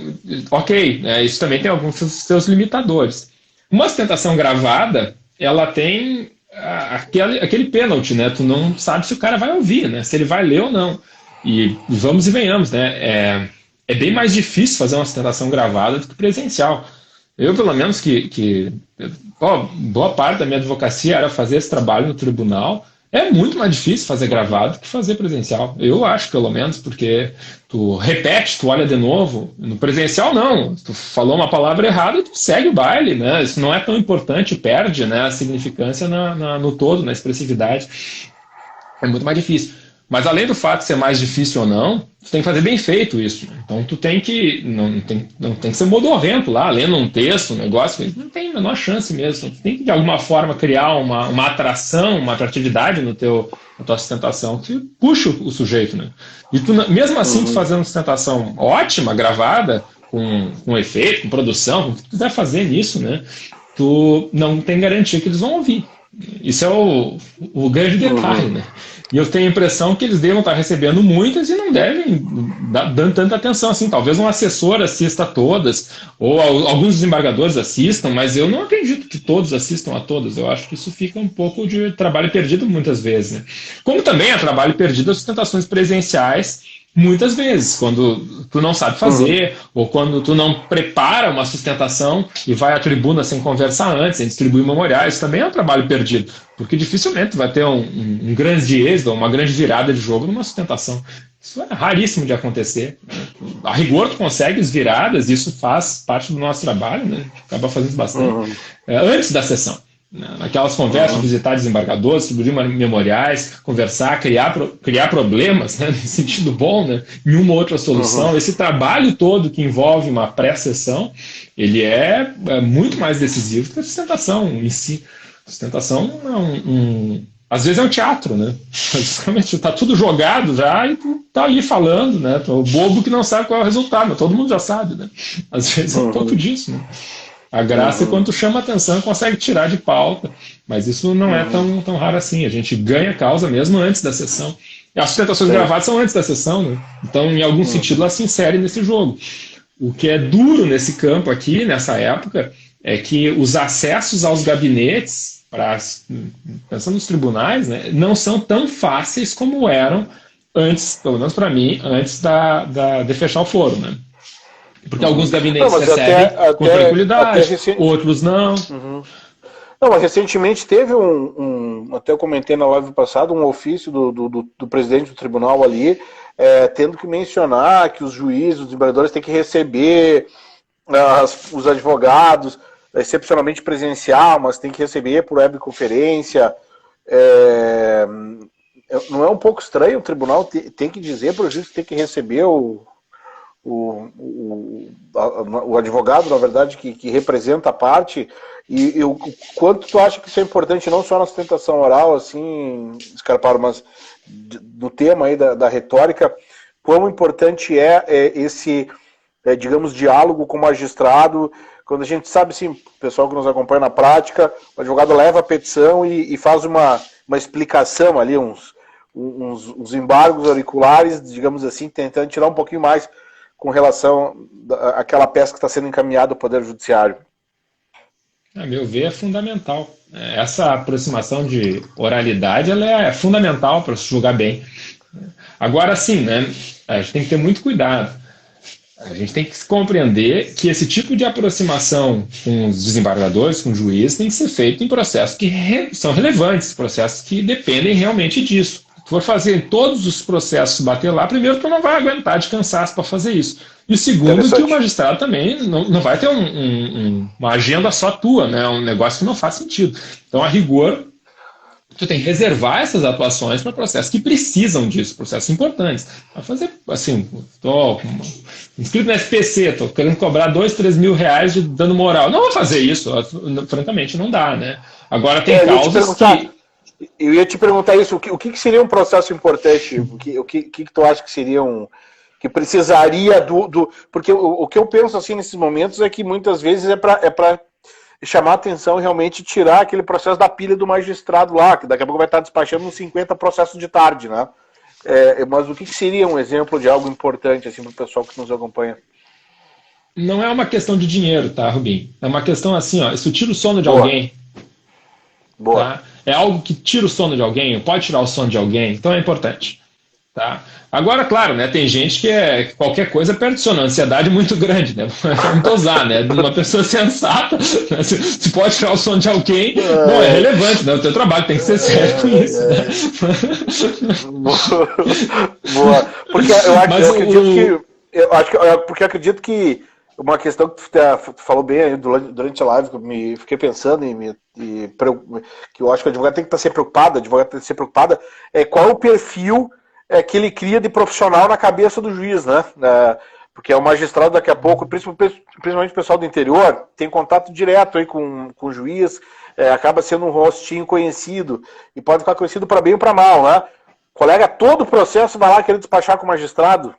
ok, isso também tem alguns seus limitadores. Uma sustentação gravada, ela tem aquele pênalti, né? Tu não sabe se o cara vai ouvir, né? Se ele vai ler ou não. E vamos e venhamos, né? É bem mais difícil fazer uma sustentação gravada do que presencial. Eu, pelo menos, boa parte da minha advocacia era fazer esse trabalho no tribunal. É muito mais difícil fazer gravado que fazer presencial. Eu acho, pelo menos, porque tu repete, tu olha de novo. No presencial, não. Tu falou uma palavra errada, tu segue o baile, né? Isso não é tão importante, perde, né, a significância no todo, na expressividade. É muito mais difícil. Mas além do fato de ser mais difícil ou não, tu tem que fazer bem feito isso. Então tu tem que... Não tem que ser modorrento lá, lendo um texto, um negócio. Não tem a menor chance mesmo. Tu tem que, de alguma forma, criar uma atração, uma atratividade na tua sustentação que puxa o sujeito, né? E tu, mesmo assim, tu fazendo sustentação ótima, gravada, com efeito, com produção, com o que tu quiser fazer nisso, né? Tu não tem garantia que eles vão ouvir. Isso é o grande detalhe, né? E eu tenho a impressão que eles devam estar recebendo muitas e não devem dando tanta atenção assim. Talvez um assessor assista a todas, ou alguns desembargadores assistam, mas eu não acredito que todos assistam a todas. Eu acho que isso fica um pouco de trabalho perdido muitas vezes, né? Como também é trabalho perdido as sustentações presenciais, muitas vezes, quando tu não sabe fazer, ou quando tu não prepara uma sustentação e vai à tribuna sem conversar antes, sem distribuir memoriais, também é um trabalho perdido, porque dificilmente vai ter um grande êxito, uma grande virada de jogo numa sustentação. Isso é raríssimo de acontecer. A rigor, tu consegues viradas, e isso faz parte do nosso trabalho, né? A gente acaba fazendo isso bastante, antes da sessão. Naquelas conversas, visitar desembargadores, distribuir memoriais, conversar, criar problemas, né, no sentido bom, né, em uma ou outra solução. Esse trabalho todo que envolve uma pré-sessão, ele é muito mais decisivo que a sustentação em si. A sustentação às vezes é um teatro, né? Basicamente, está tudo jogado já e tu tá ali falando, né? Tu é o bobo que não sabe qual é o resultado, mas todo mundo já sabe, né? Às vezes é um pouco disso, né? A graça é quando tu chama atenção e consegue tirar de pauta, mas isso não é tão raro assim. A gente ganha causa mesmo antes da sessão. E as sustentações gravadas são antes da sessão, né? Então, em algum sentido, ela se insere nesse jogo. O que é duro nesse campo aqui, nessa época, é que os acessos aos gabinetes, pensando nos tribunais, né, não são tão fáceis como eram antes, pelo menos para mim, antes de fechar o foro, né? Porque alguns gabinetes recebem com tranquilidade, outros não. Não, mas recentemente teve até eu comentei na live passada, um ofício do presidente do tribunal ali, tendo que mencionar que os juízes, os desembargadores têm que receber os advogados, excepcionalmente presencial, mas tem que receber por webconferência. Não é um pouco estranho o tribunal tem que dizer para o juiz que tem que receber o advogado, na verdade, que representa a parte, e o quanto tu acha que isso é importante, não só na sustentação oral, assim, Scarparo, mas no tema aí da retórica, quão importante esse, digamos, diálogo com o magistrado, quando a gente sabe, sim, o pessoal que nos acompanha na prática, o advogado leva a petição e faz uma explicação ali, uns embargos auriculares, digamos assim, tentando tirar um pouquinho mais com relação àquela peça que está sendo encaminhada ao Poder Judiciário. A meu ver, é fundamental. Essa aproximação de oralidade ela é fundamental para se julgar bem. Agora, sim, né, a gente tem que ter muito cuidado. A gente tem que compreender que esse tipo de aproximação com os desembargadores, com o juiz, tem que ser feito em processos que são relevantes, processos que dependem realmente disso. Se for fazer todos os processos bater lá, primeiro tu não vai aguentar de cansaço para fazer isso. E segundo, que o magistrado também não vai ter uma agenda só tua, né? Um negócio que não faz sentido. Então, a rigor, tu tem que reservar essas atuações para processos que precisam disso, processos importantes. Vai fazer, assim, estou inscrito no SPC, estou querendo cobrar 2, 3 mil reais de dano moral. Não vou fazer isso, francamente não dá, né? Agora tem causas que... Eu ia te perguntar isso, o que seria um processo importante? O que tu acha que seria que precisaria porque o que eu penso assim nesses momentos é que muitas vezes é para chamar a atenção e realmente tirar aquele processo da pilha do magistrado lá, que daqui a pouco vai estar despachando uns 50 processos de tarde, né? Mas o que seria um exemplo de algo importante assim, para o pessoal que nos acompanha? Não é uma questão de dinheiro, tá, Rubim? É uma questão assim, ó, isso tira o sono de alguém. Boa. Tá? É algo que tira o sono de alguém, pode tirar o sono de alguém, então é importante. Tá? Agora, claro, né, tem gente que qualquer coisa perde sono, ansiedade muito grande, né? Vamos dosar, né? Uma pessoa sensata, né? Se pode tirar o sono de alguém, bom, é relevante, né? O teu trabalho tem que ser sério com isso. Né? Boa. Porque eu acredito que uma questão que tu falou bem aí durante a live, que eu fiquei pensando que eu acho que o advogado tem que ser preocupado, é qual o perfil que ele cria de profissional na cabeça do juiz, né? Porque o magistrado daqui a pouco, principalmente o pessoal do interior, tem contato direto aí com o juiz, acaba sendo um rostinho conhecido, e pode ficar conhecido para bem ou para mal, né? O colega, todo o processo vai lá querer despachar com o magistrado,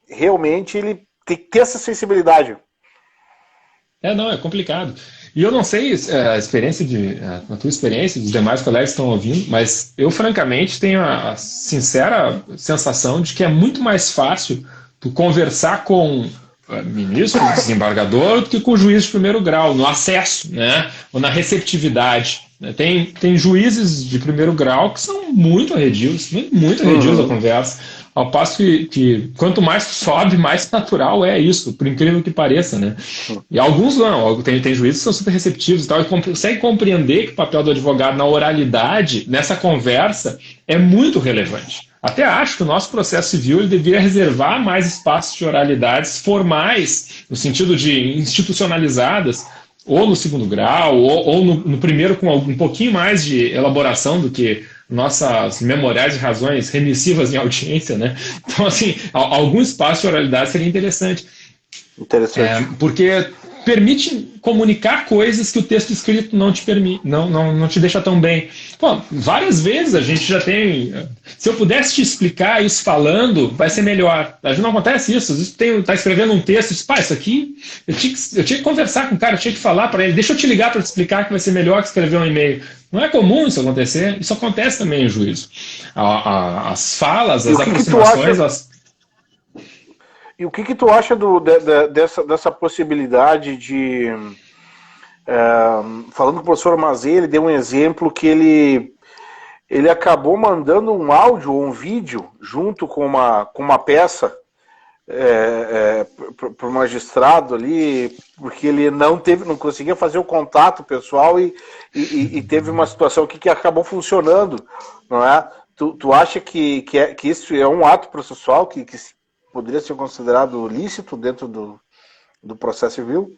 realmente ele tem que ter essa sensibilidade. Não, é complicado. E eu não sei a tua experiência, dos demais colegas que estão ouvindo, mas eu, francamente, tenho a sincera sensação de que é muito mais fácil tu conversar com ministro, desembargador, do que com o juiz de primeiro grau, no acesso, né? Ou na receptividade. Tem juízes de primeiro grau que são muito arredios, muito arredios a conversa. Ao passo que quanto mais sobe, mais natural é isso, por incrível que pareça, né? E alguns não, tem juízes que são super receptivos e tal, e conseguem compreender que o papel do advogado na oralidade, nessa conversa, é muito relevante. Até acho que o nosso processo civil ele deveria reservar mais espaços de oralidades formais, no sentido de institucionalizadas, ou no segundo grau, ou no primeiro com um pouquinho mais de elaboração do que nossas memoriais de razões remissivas em audiência, né? Então, assim, algum espaço de oralidade seria interessante. Interessante. Porque permite comunicar coisas que o texto escrito não te permite, não te deixa tão bem. Pô, várias vezes a gente já tem. Se eu pudesse te explicar isso falando, vai ser melhor. A gente não acontece isso. Às vezes tu tá escrevendo um texto e diz, pá, isso aqui, eu tinha que conversar com o cara, eu tinha que falar para ele, deixa eu te ligar para te explicar que vai ser melhor que escrever um e-mail. Não é comum isso acontecer, isso acontece também em juízo. As falas, as aproximações, E o que tu acha dessa possibilidade de... falando com o professor Mazei, ele deu um exemplo que ele acabou mandando um áudio ou um vídeo junto com uma peça para o magistrado ali, porque ele não conseguia fazer o contato pessoal e teve uma situação aqui que acabou funcionando, não é? Tu acha que isso é um ato processual que poderia ser considerado lícito dentro do processo civil?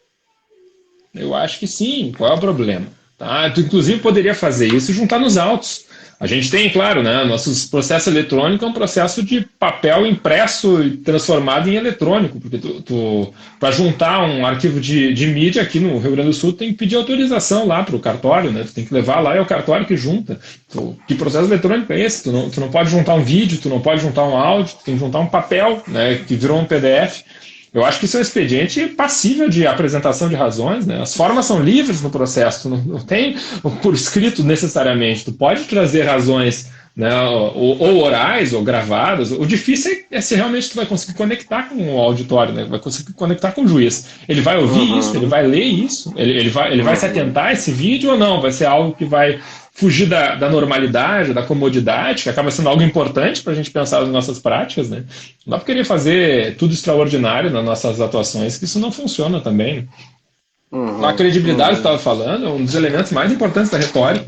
Eu acho que sim. Qual é o problema? Tá? Tu, inclusive, poderia fazer isso e juntar nos autos. A gente tem, claro, né? Nosso processo eletrônico é um processo de papel impresso e transformado em eletrônico, porque para juntar um arquivo de mídia aqui no Rio Grande do Sul, tem que pedir autorização lá para o cartório, né? Tu tem que levar lá e é o cartório que junta. Que processo eletrônico é esse? Tu não pode juntar um vídeo, tu não pode juntar um áudio, tu tem que juntar um papel, né? Que virou um PDF. Eu acho que isso é um expediente passível de apresentação de razões, né? As formas são livres no processo, tu não tem por escrito necessariamente. Tu pode trazer razões, né, ou orais ou gravadas. O difícil é se realmente tu vai conseguir conectar com o auditório, né? Vai conseguir conectar com o juiz. Ele vai ouvir isso, ele vai ler isso, ele vai se atentar a esse vídeo ou não? Vai ser algo que vai fugir da normalidade, da comodidade, que acaba sendo algo importante para a gente pensar nas nossas práticas, né? Não dá para querer fazer tudo extraordinário nas nossas atuações, que isso não funciona também. A credibilidade que eu estava falando é um dos elementos mais importantes da retórica.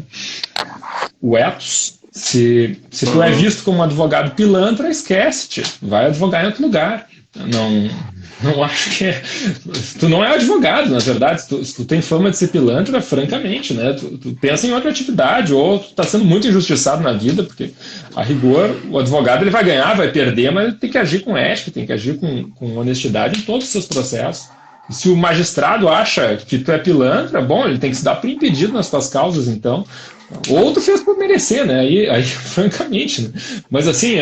O ethos. Se tu é visto como um advogado pilantra, esquece-te. Vai advogar em outro lugar. Não acho que é. Tu não é advogado, na verdade. Se tu tem fama de ser pilantra, francamente, né? Tu pensa em outra atividade, ou tu está sendo muito injustiçado na vida, porque, a rigor, o advogado ele vai ganhar, vai perder, mas ele tem que agir com ética, tem que agir com honestidade em todos os seus processos. E se o magistrado acha que tu é pilantra, bom, ele tem que se dar por impedido nas tuas causas, então. Ou tu fez por merecer, né? Aí francamente, né? Mas assim.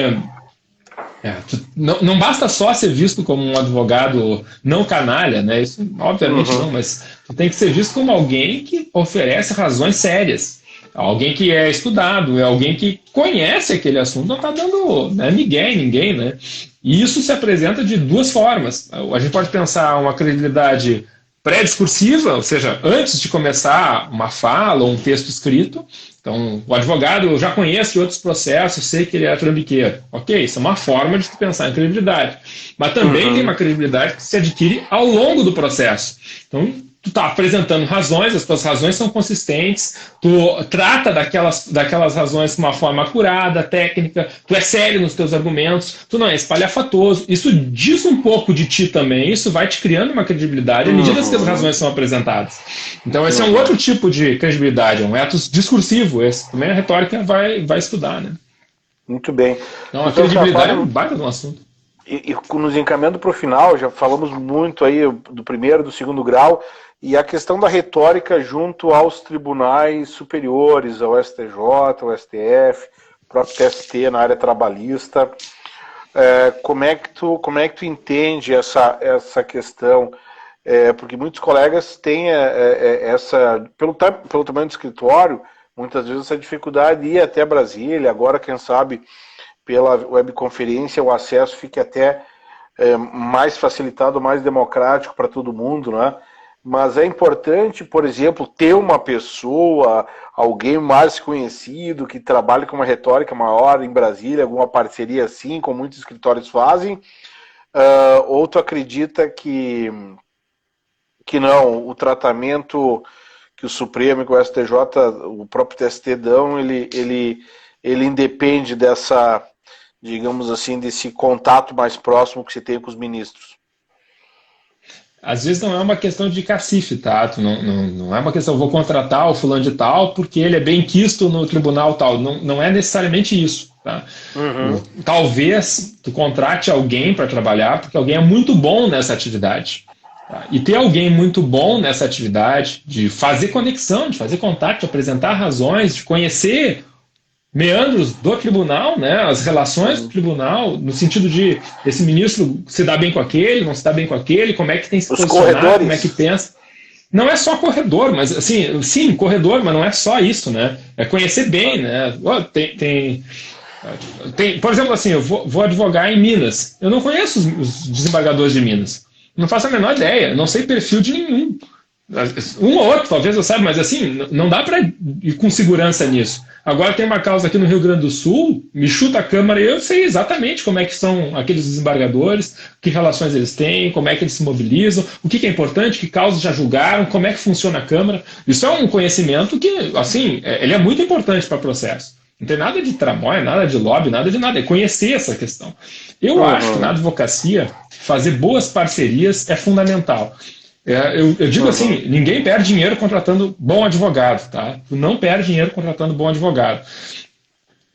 Não basta só ser visto como um advogado não canalha, né? Isso obviamente não, mas tu tem que ser visto como alguém que oferece razões sérias, alguém que é estudado, é alguém que conhece aquele assunto, não está dando, né, migué em ninguém, né? E isso se apresenta de duas formas. A gente pode pensar uma credibilidade pré-discursiva, ou seja, antes de começar uma fala ou um texto escrito. Então, o advogado eu já conheço de outros processos, sei que ele é trambiqueiro. Ok, isso é uma forma de pensar em credibilidade. Mas também tem uma credibilidade que se adquire ao longo do processo. Então, tu está apresentando razões, as tuas razões são consistentes, tu trata daquelas razões de uma forma acurada, técnica, tu é sério nos teus argumentos, tu não é espalhafatoso. Isso diz um pouco de ti também, isso vai te criando uma credibilidade à medida que as razões são apresentadas. Então esse é um outro tipo de credibilidade, é um ethos discursivo, esse também a retórica vai estudar, né? Muito bem. Então a credibilidade é um baita de um assunto. E nos encaminhando para o final, já falamos muito aí do primeiro, do segundo grau, e a questão da retórica junto aos tribunais superiores, ao STJ, ao STF, próprio TST na área trabalhista. Como é que tu entende essa questão? porque muitos colegas têm pelo tamanho do escritório, muitas vezes essa dificuldade de ir até Brasília. Agora, quem sabe, pela webconferência, o acesso fique até mais facilitado, mais democrático para todo mundo, né? Mas é importante, por exemplo, ter uma pessoa, alguém mais conhecido, que trabalhe com uma retórica maior em Brasília, alguma parceria assim, como muitos escritórios fazem. Ou tu acredita que não, o tratamento que o Supremo e que o STJ, o próprio TST dão, ele independe dessa, digamos assim, desse contato mais próximo que se tem com os ministros? Às vezes não é uma questão de cacife, tá? Não é uma questão, vou contratar o fulano de tal porque ele é bem quisto no tribunal tal. Não é necessariamente isso, tá? Uhum. Talvez tu contrate alguém para trabalhar porque alguém é muito bom nessa atividade. Tá? E ter alguém muito bom nessa atividade, de fazer conexão, de fazer contato, de apresentar razões, de conhecer meandros do tribunal, né, as relações do tribunal, no sentido de esse ministro se dá bem com aquele, não se dá bem com aquele, como é que tem que se posicionar, como é que pensa. Não é só corredor, mas assim, sim, corredor, mas não é só isso, né? É conhecer bem, né? Por exemplo, assim, eu vou advogar em Minas. Eu não conheço os desembargadores de Minas. Não faço a menor ideia, não sei perfil de nenhum. Um ou outro, talvez eu saiba, mas assim, não dá para ir com segurança nisso. Agora tem uma causa aqui no Rio Grande do Sul, me chuta a Câmara e eu sei exatamente como é que são aqueles desembargadores, que relações eles têm, como é que eles se mobilizam, o que é importante, que causas já julgaram, como é que funciona a Câmara. Isso é um conhecimento que, assim, ele é muito importante para o processo. Não tem nada de tramóia, nada de lobby, nada de nada. É conhecer essa questão. Eu acho que na advocacia, fazer boas parcerias é fundamental. Eu digo assim, ninguém perde dinheiro contratando bom advogado, tá? Tu não perde dinheiro contratando bom advogado.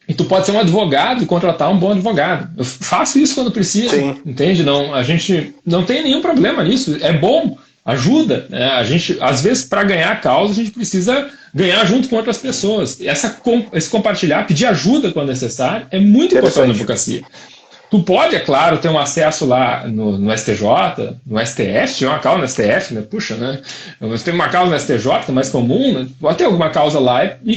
E tu pode ser um advogado e contratar um bom advogado. Eu faço isso quando preciso, Sim. Entende? Não, a gente não tem nenhum problema nisso. É bom, ajuda. Né? A gente, às vezes, para ganhar a causa, a gente precisa ganhar junto com outras pessoas. Esse compartilhar, pedir ajuda quando necessário, é muito importante na advocacia. Tu pode, é claro, ter um acesso lá no STJ, no STF, tinha uma causa no STF, né? Puxa, né? Você tem uma causa no STJ, que é mais comum, né? Pode ter alguma causa lá e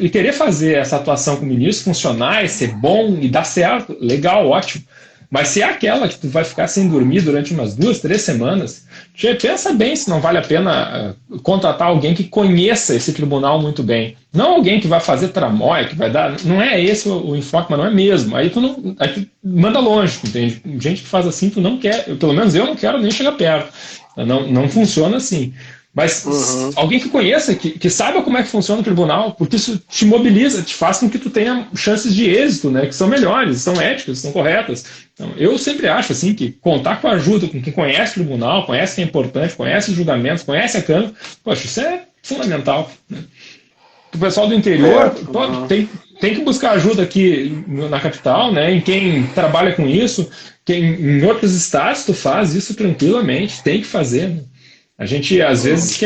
querer fazer essa atuação com o ministro funcionar e ser bom e dar certo, legal, ótimo. Mas se é aquela que tu vai ficar sem dormir durante umas 2, 3 semanas, pensa bem se não vale a pena contratar alguém que conheça esse tribunal muito bem. Não alguém que vai fazer tramóia, que vai dar... Não é esse o enfoque, mas não é mesmo. Aí tu manda longe, entende? Gente que faz assim, tu não quer... Pelo menos eu não quero nem chegar perto. Não funciona assim. Mas alguém que conheça, que saiba como é que funciona o tribunal, porque isso te mobiliza, te faz com que tu tenha chances de êxito, né, que são melhores, são éticas, são corretas. Então, eu sempre acho assim que contar com a ajuda, com quem conhece o tribunal, conhece quem é importante, conhece os julgamentos, conhece a Câmara, poxa, isso é fundamental. Né? O pessoal do interior tem que buscar ajuda aqui na capital, né, em quem trabalha com isso, em outros estados tu faz isso tranquilamente, tem que fazer, né? A gente, às vezes,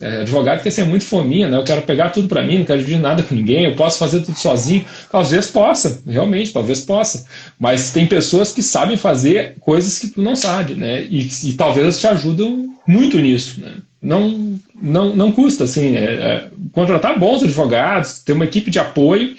advogado quer ser muito fominha, né? Eu quero pegar tudo para mim, não quero dividir nada com ninguém, eu posso fazer tudo sozinho. Às vezes possa, realmente, talvez possa. Mas tem pessoas que sabem fazer coisas que tu não sabe, né? E talvez te ajudam muito nisso, né? Não custa, assim, contratar bons advogados, ter uma equipe de apoio,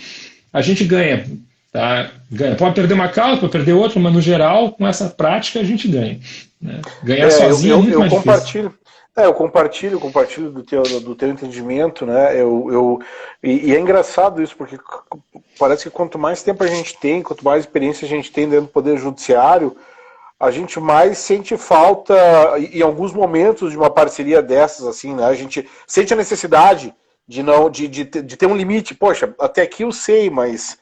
a gente ganha. Tá? Pode perder uma causa, pode perder outra, mas no geral, com essa prática, a gente ganha. Né? Ganhar sozinho é muito mais difícil. Eu compartilho do teu entendimento, né? E é engraçado isso, porque parece que quanto mais tempo a gente tem, quanto mais experiência a gente tem dentro do Poder Judiciário, a gente mais sente falta, em alguns momentos, de uma parceria dessas, assim, né? A gente sente a necessidade de ter um limite. Poxa, até aqui eu sei, mas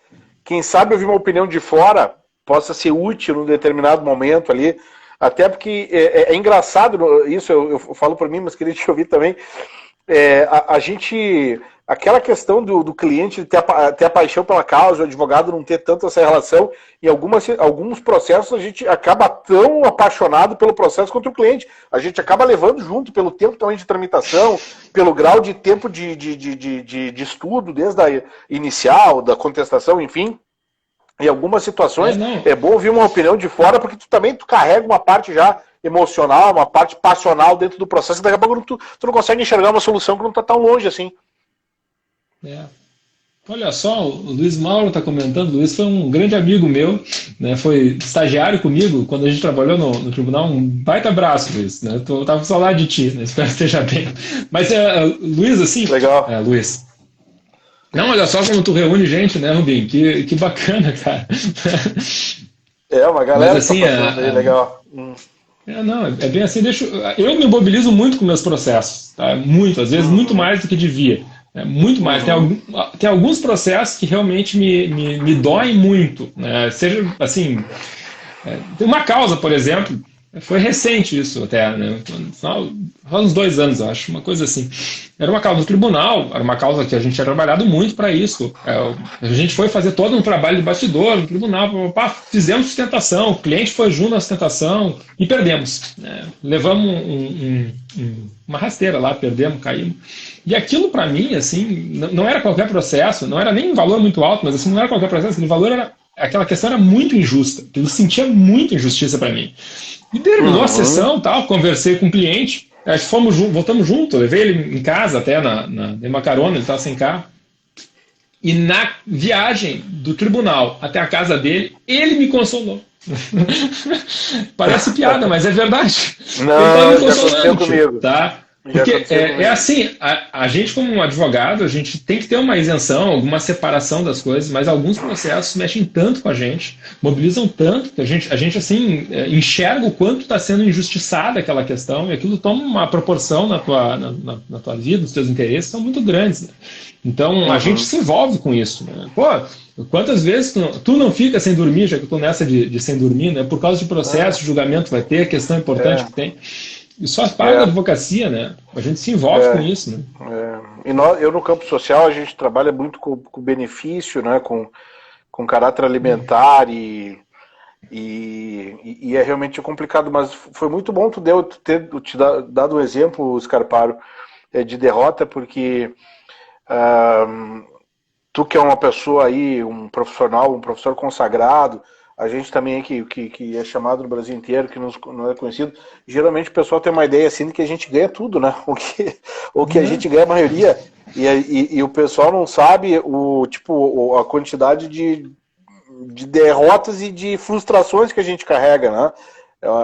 quem sabe ouvir uma opinião de fora possa ser útil num determinado momento ali. Até porque é engraçado isso, eu falo por mim, mas queria te ouvir também. A gente, aquela questão do cliente ter a paixão pela causa, o advogado não ter tanto essa relação, em alguns processos a gente acaba tão apaixonado pelo processo quanto o cliente. A gente acaba levando junto pelo tempo também de tramitação, pelo grau de tempo de estudo, desde a inicial, da contestação, enfim. em algumas situações não. é bom ouvir uma opinião de fora, porque tu carrega uma parte já emocional, uma parte passional dentro do processo, e daqui a pouco tu não consegue enxergar uma solução que não está tão longe assim. Olha só, o Luiz Mauro está comentando. O Luiz foi um grande amigo meu, né? Foi estagiário comigo quando a gente trabalhou no tribunal. Um baita abraço, Luiz. Né? Tava com saudade de ti, né? Espero que esteja bem. Mas, Luiz, assim. Legal. Luiz. Não, olha só como tu reúne gente, né, Rubinho? Que bacana, cara. Uma galera. Mas, assim, aí, legal. Não, é bem assim. Eu me mobilizo muito com meus processos, tá? Muito, às vezes muito mais do que devia. Muito mais. Tem alguns processos que realmente me doem muito. Né? Seja, assim, tem uma causa, por exemplo, foi recente isso até, né? Faz uns 2 anos, eu acho, uma coisa assim. Era uma causa do tribunal, era uma causa que a gente tinha trabalhado muito para isso. A gente foi fazer todo um trabalho de bastidor no tribunal, fizemos sustentação, o cliente foi junto na sustentação e perdemos. Né? Levamos uma rasteira lá, perdemos, caímos. E aquilo para mim, assim, não era qualquer processo, não era nem um valor muito alto, mas assim, não era qualquer processo, o valor era, aquela questão era muito injusta, eu sentia muita injustiça para mim. E terminou a sessão, tal, conversei com o cliente, voltamos juntos, levei ele em casa até, dei uma carona, ele estava sem carro. E na viagem do tribunal até a casa dele, ele me consolou. Parece piada, mas é verdade. Não, ele estava me já aconteceu comigo. Tá? Porque é assim, a gente como um advogado, a gente tem que ter uma isenção, alguma separação das coisas, mas alguns processos mexem tanto com a gente, mobilizam tanto, que a gente assim, enxerga o quanto está sendo injustiçada aquela questão, e aquilo toma uma proporção na tua vida, nos teus interesses, são muito grandes. Né? Então, a gente se envolve com isso. Né? Pô, quantas vezes tu não fica sem dormir, já que eu estou nessa de sem dormir, né? Por causa de processo, julgamento vai ter, questão importante que tem. Isso faz parte da advocacia, né? A gente se envolve com isso, né? E eu no campo social, a gente trabalha muito com benefício, né? Com caráter alimentar e é realmente complicado, mas foi muito bom tu ter te dado um exemplo, Scarparo, de derrota, porque tu que é uma pessoa aí, um profissional, um professor consagrado, a gente também que é chamado no Brasil inteiro, que não é conhecido, geralmente o pessoal tem uma ideia assim de que a gente ganha tudo, né? O que a gente ganha a maioria. E o pessoal não sabe a quantidade de derrotas e de frustrações que a gente carrega, né?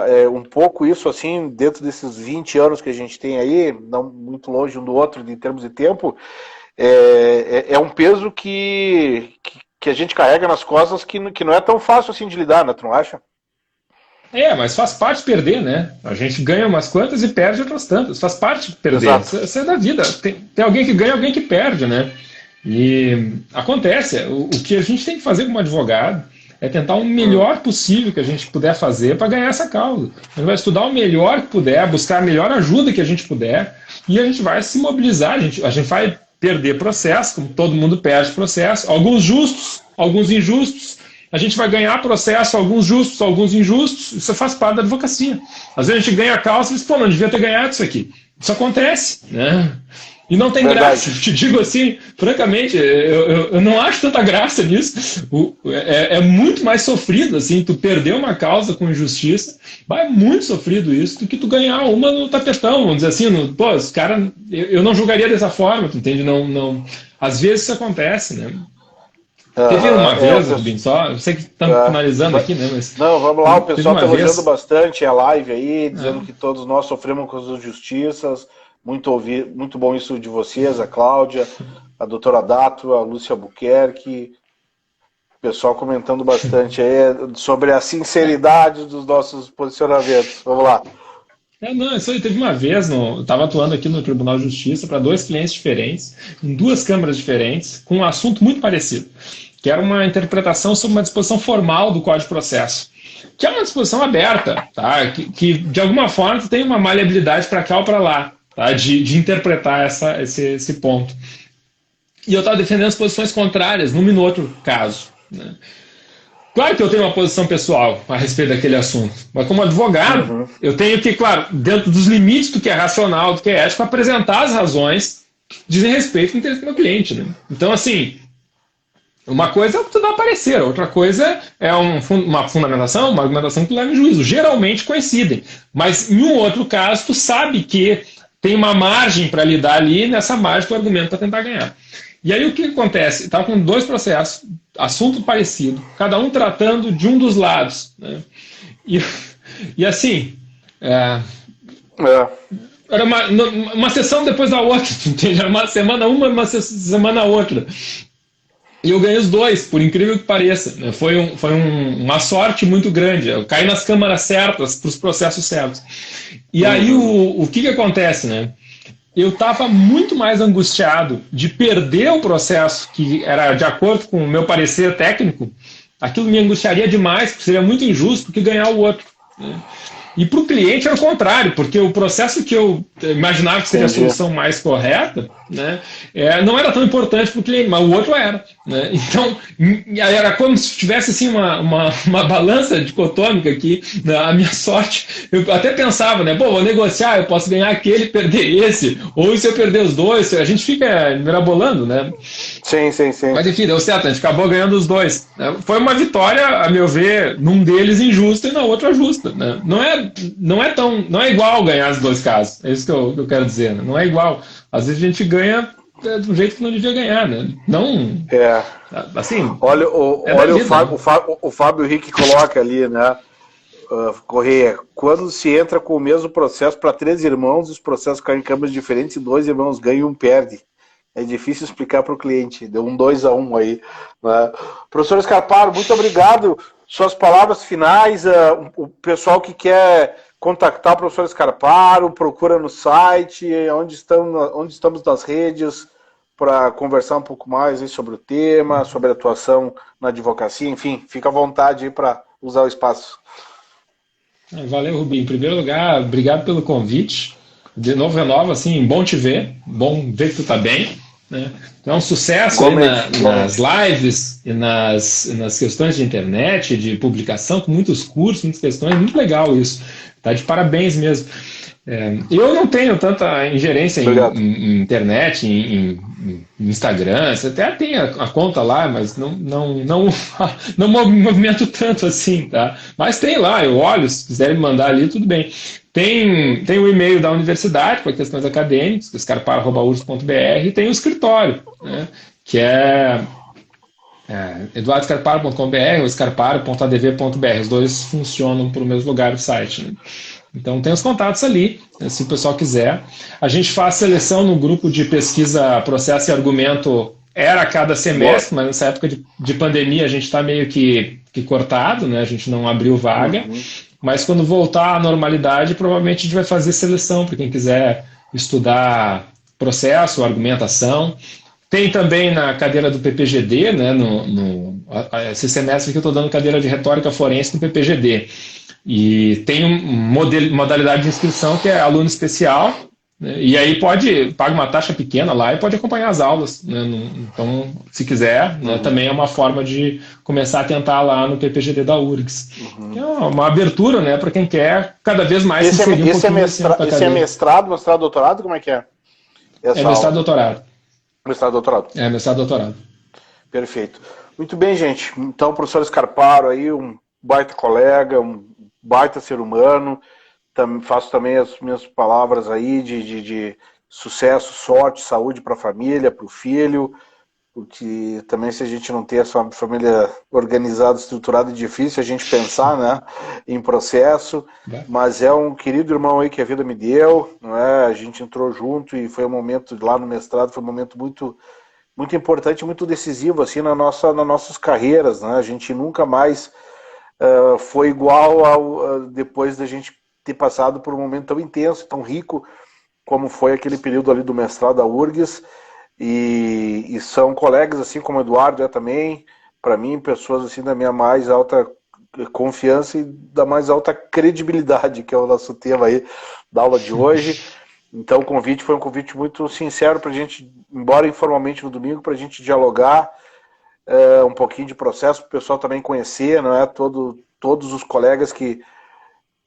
É um pouco isso, assim, dentro desses 20 anos que a gente tem aí, não muito longe um do outro em termos de tempo, é um peso que a gente carrega nas costas que não é tão fácil assim de lidar, né? Tu não acha? Mas faz parte perder, né? A gente ganha umas quantas e perde outras tantas. Faz parte perder. Isso é da vida. Tem alguém que ganha, alguém que perde, né? E acontece. O que a gente tem que fazer como advogado é tentar o melhor possível que a gente puder fazer para ganhar essa causa. A gente vai estudar o melhor que puder, buscar a melhor ajuda que a gente puder e a gente vai se mobilizar. A gente vai perder processo, como todo mundo perde processo, alguns justos, alguns injustos. A gente vai ganhar processo, alguns justos, alguns injustos. Isso faz parte da advocacia. Às vezes a gente ganha a causa e diz, não devia ter ganhado isso aqui. Isso acontece, né? E não tem graça. Te digo assim, francamente, eu não acho tanta graça nisso. É muito mais sofrido, assim, tu perder uma causa com injustiça, é muito sofrido isso, do que tu ganhar uma no tapetão, vamos dizer assim, os caras, eu não julgaria dessa forma, tu entende? Não, às vezes isso acontece, né? Teve uma vez, Rubinho, só, eu sei que estamos finalizando aqui, né? Mas não, vamos lá, o pessoal está elogiando bastante a live aí, dizendo que todos nós sofremos com as injustiças. Muito bom isso de vocês, a Cláudia, a doutora Dato, a Lúcia Albuquerque, o pessoal comentando bastante aí sobre a sinceridade dos nossos posicionamentos. Vamos lá. Isso aí teve uma vez, eu estava atuando aqui no Tribunal de Justiça para 2 clientes diferentes, em 2 câmaras diferentes, com um assunto muito parecido, que era uma interpretação sobre uma disposição formal do Código de Processo, que é uma disposição aberta, tá? que de alguma forma tem uma maleabilidade para cá ou para lá. Tá, de interpretar esse ponto. E eu estava defendendo as posições contrárias num e no outro caso. Né? Claro que eu tenho uma posição pessoal a respeito daquele assunto, mas como advogado, eu tenho que, claro, dentro dos limites do que é racional, do que é ético, apresentar as razões que dizem respeito ao interesse do meu cliente. Né? Então, assim, Uma coisa é o que tu dá parecer, outra coisa é uma fundamentação, uma argumentação que tu leva em juízo. Geralmente coincidem, mas em um outro caso tu sabe que tem uma margem para lidar ali, nessa margem tu argumenta para tentar ganhar. E aí o que acontece? Estava com dois processos, assunto parecido, cada um tratando de um dos lados. Né? E, e assim, é, era uma sessão depois da outra, entende? Era uma semana uma semana outra. E eu ganhei os dois, por incrível que pareça. Né? Uma sorte muito grande. Eu caí nas câmaras certas, para os processos certos. E aí o que acontece, né? Eu estava muito mais angustiado de perder o processo, que era de acordo com o meu parecer técnico. Aquilo me angustiaria demais, porque seria muito injusto, do que ganhar o outro. Né? E para o cliente era o contrário, porque o processo que eu imaginava que seria a solução mais correta, né, não era tão importante para o cliente, mas o outro era. Né? Então, era como se tivesse assim, uma balança dicotômica aqui, né, a minha sorte. Eu até pensava, né, pô, vou negociar, eu posso ganhar aquele e perder esse, ou se eu perder os dois, a gente fica mirabolando, né? Sim, sim, sim. Mas enfim, deu certo, a gente acabou ganhando os dois. Né? Foi uma vitória, a meu ver, num deles injusta e na outra justa. Né? Não é igual ganhar os dois casos. É isso que eu quero dizer. Né? Não é igual. Às vezes a gente ganha do jeito que não devia ganhar. Né? Não. Assim. Olha, o Fábio Henrique coloca ali, né? Correia, quando se entra com o mesmo processo para 3 irmãos, os processos caem em câmaras diferentes e 2 irmãos ganham e um perde. É difícil explicar para o cliente. Deu um 2-1 aí. Né? Professor Scarparo, muito obrigado. Suas palavras finais. O pessoal que quer contactar o professor Scarparo, procura no site, onde estamos nas redes, para conversar um pouco mais aí sobre o tema, sobre a atuação na advocacia. Enfim, fica à vontade aí para usar o espaço. Valeu, Rubinho. Em primeiro lugar, obrigado pelo convite. De novo, assim, bom te ver, bom ver que tu tá bem. Né? Então, é um sucesso aí nas lives e nas questões de internet, de publicação, com muitos cursos, muitas questões, muito legal isso. Tá de parabéns mesmo. Eu não tenho tanta ingerência em internet, em Instagram, você até tem a conta lá, mas não movimento tanto assim, tá? Mas tem lá, eu olho, se quiserem me mandar ali, tudo bem. Tem o e-mail da universidade para questões acadêmicas, scarparo.urgs.br, e tem o escritório, né, que é eduardoscarparo.com.br ou scarparo.adv.br. Os dois funcionam para o mesmo lugar do site. Né? Então tem os contatos ali, se o pessoal quiser. A gente faz seleção no grupo de pesquisa, processo e argumento, era a cada semestre, mas nessa época de pandemia a gente está meio que cortado, né? A gente não abriu vaga. Mas quando voltar à normalidade, provavelmente a gente vai fazer seleção para quem quiser estudar processo, argumentação. Tem também na cadeira do PPGD, né, esse semestre que eu estou dando cadeira de retórica forense no PPGD. E tem modalidade de inscrição que é aluno especial, né, e aí paga uma taxa pequena lá e pode acompanhar as aulas. Né, então, se quiser, né, também é uma forma de começar a tentar lá no PPGD da URGS. É uma abertura, né, para quem quer cada vez mais se inserir um pouquinho. Esse é mestrado, doutorado, como é que é? É mestrado, doutorado. Mestrado, doutorado. É, mestrado, doutorado. Perfeito. Muito bem, gente. Então, o professor Scarparo aí, um baita colega, um baita ser humano. Faço também as minhas palavras aí de sucesso, sorte, saúde para a família, para o filho, porque também se a gente não ter essa família organizada, estruturada, é difícil a gente pensar, né, em processo, mas é um querido irmão aí que a vida me deu, não é? A gente entrou junto e foi um momento lá no mestrado, foi um momento muito, muito importante, muito decisivo assim nas nossas carreiras, né? A gente nunca mais foi igual depois da gente ter passado por um momento tão intenso, tão rico como foi aquele período ali do mestrado da URGS. E são colegas, assim como o Eduardo também, para mim, pessoas assim da minha mais alta confiança e da mais alta credibilidade, que é o nosso tema aí da aula de hoje. Então o convite foi um convite muito sincero para a gente, embora informalmente no domingo, para a gente dialogar um pouquinho de processo, para o pessoal também conhecer, não é? Todos os colegas que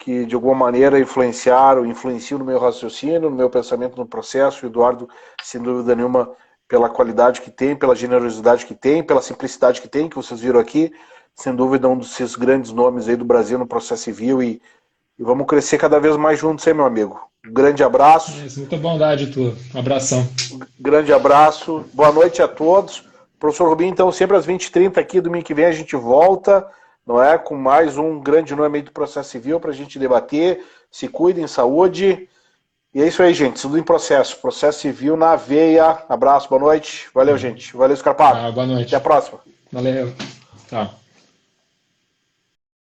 de alguma maneira influenciam no meu raciocínio, no meu pensamento no processo. O Eduardo, sem dúvida nenhuma, pela qualidade que tem, pela generosidade que tem, pela simplicidade que tem, que vocês viram aqui. Sem dúvida, um desses grandes nomes aí do Brasil no processo civil e vamos crescer cada vez mais juntos, hein, meu amigo? Um grande abraço. Isso, muita bondade tua. Um abração. Grande abraço. Boa noite a todos. Professor Rubinho, então, sempre às 20h30 aqui, domingo que vem a gente volta, não é? Com mais um grande nome aí do processo civil para a gente debater. Se cuidem, saúde. E é isso aí, gente. Tudo em processo. Processo civil na veia. Abraço, boa noite. Valeu, gente. Valeu, Scarpado. Boa noite. Até a próxima. Valeu. Tchau.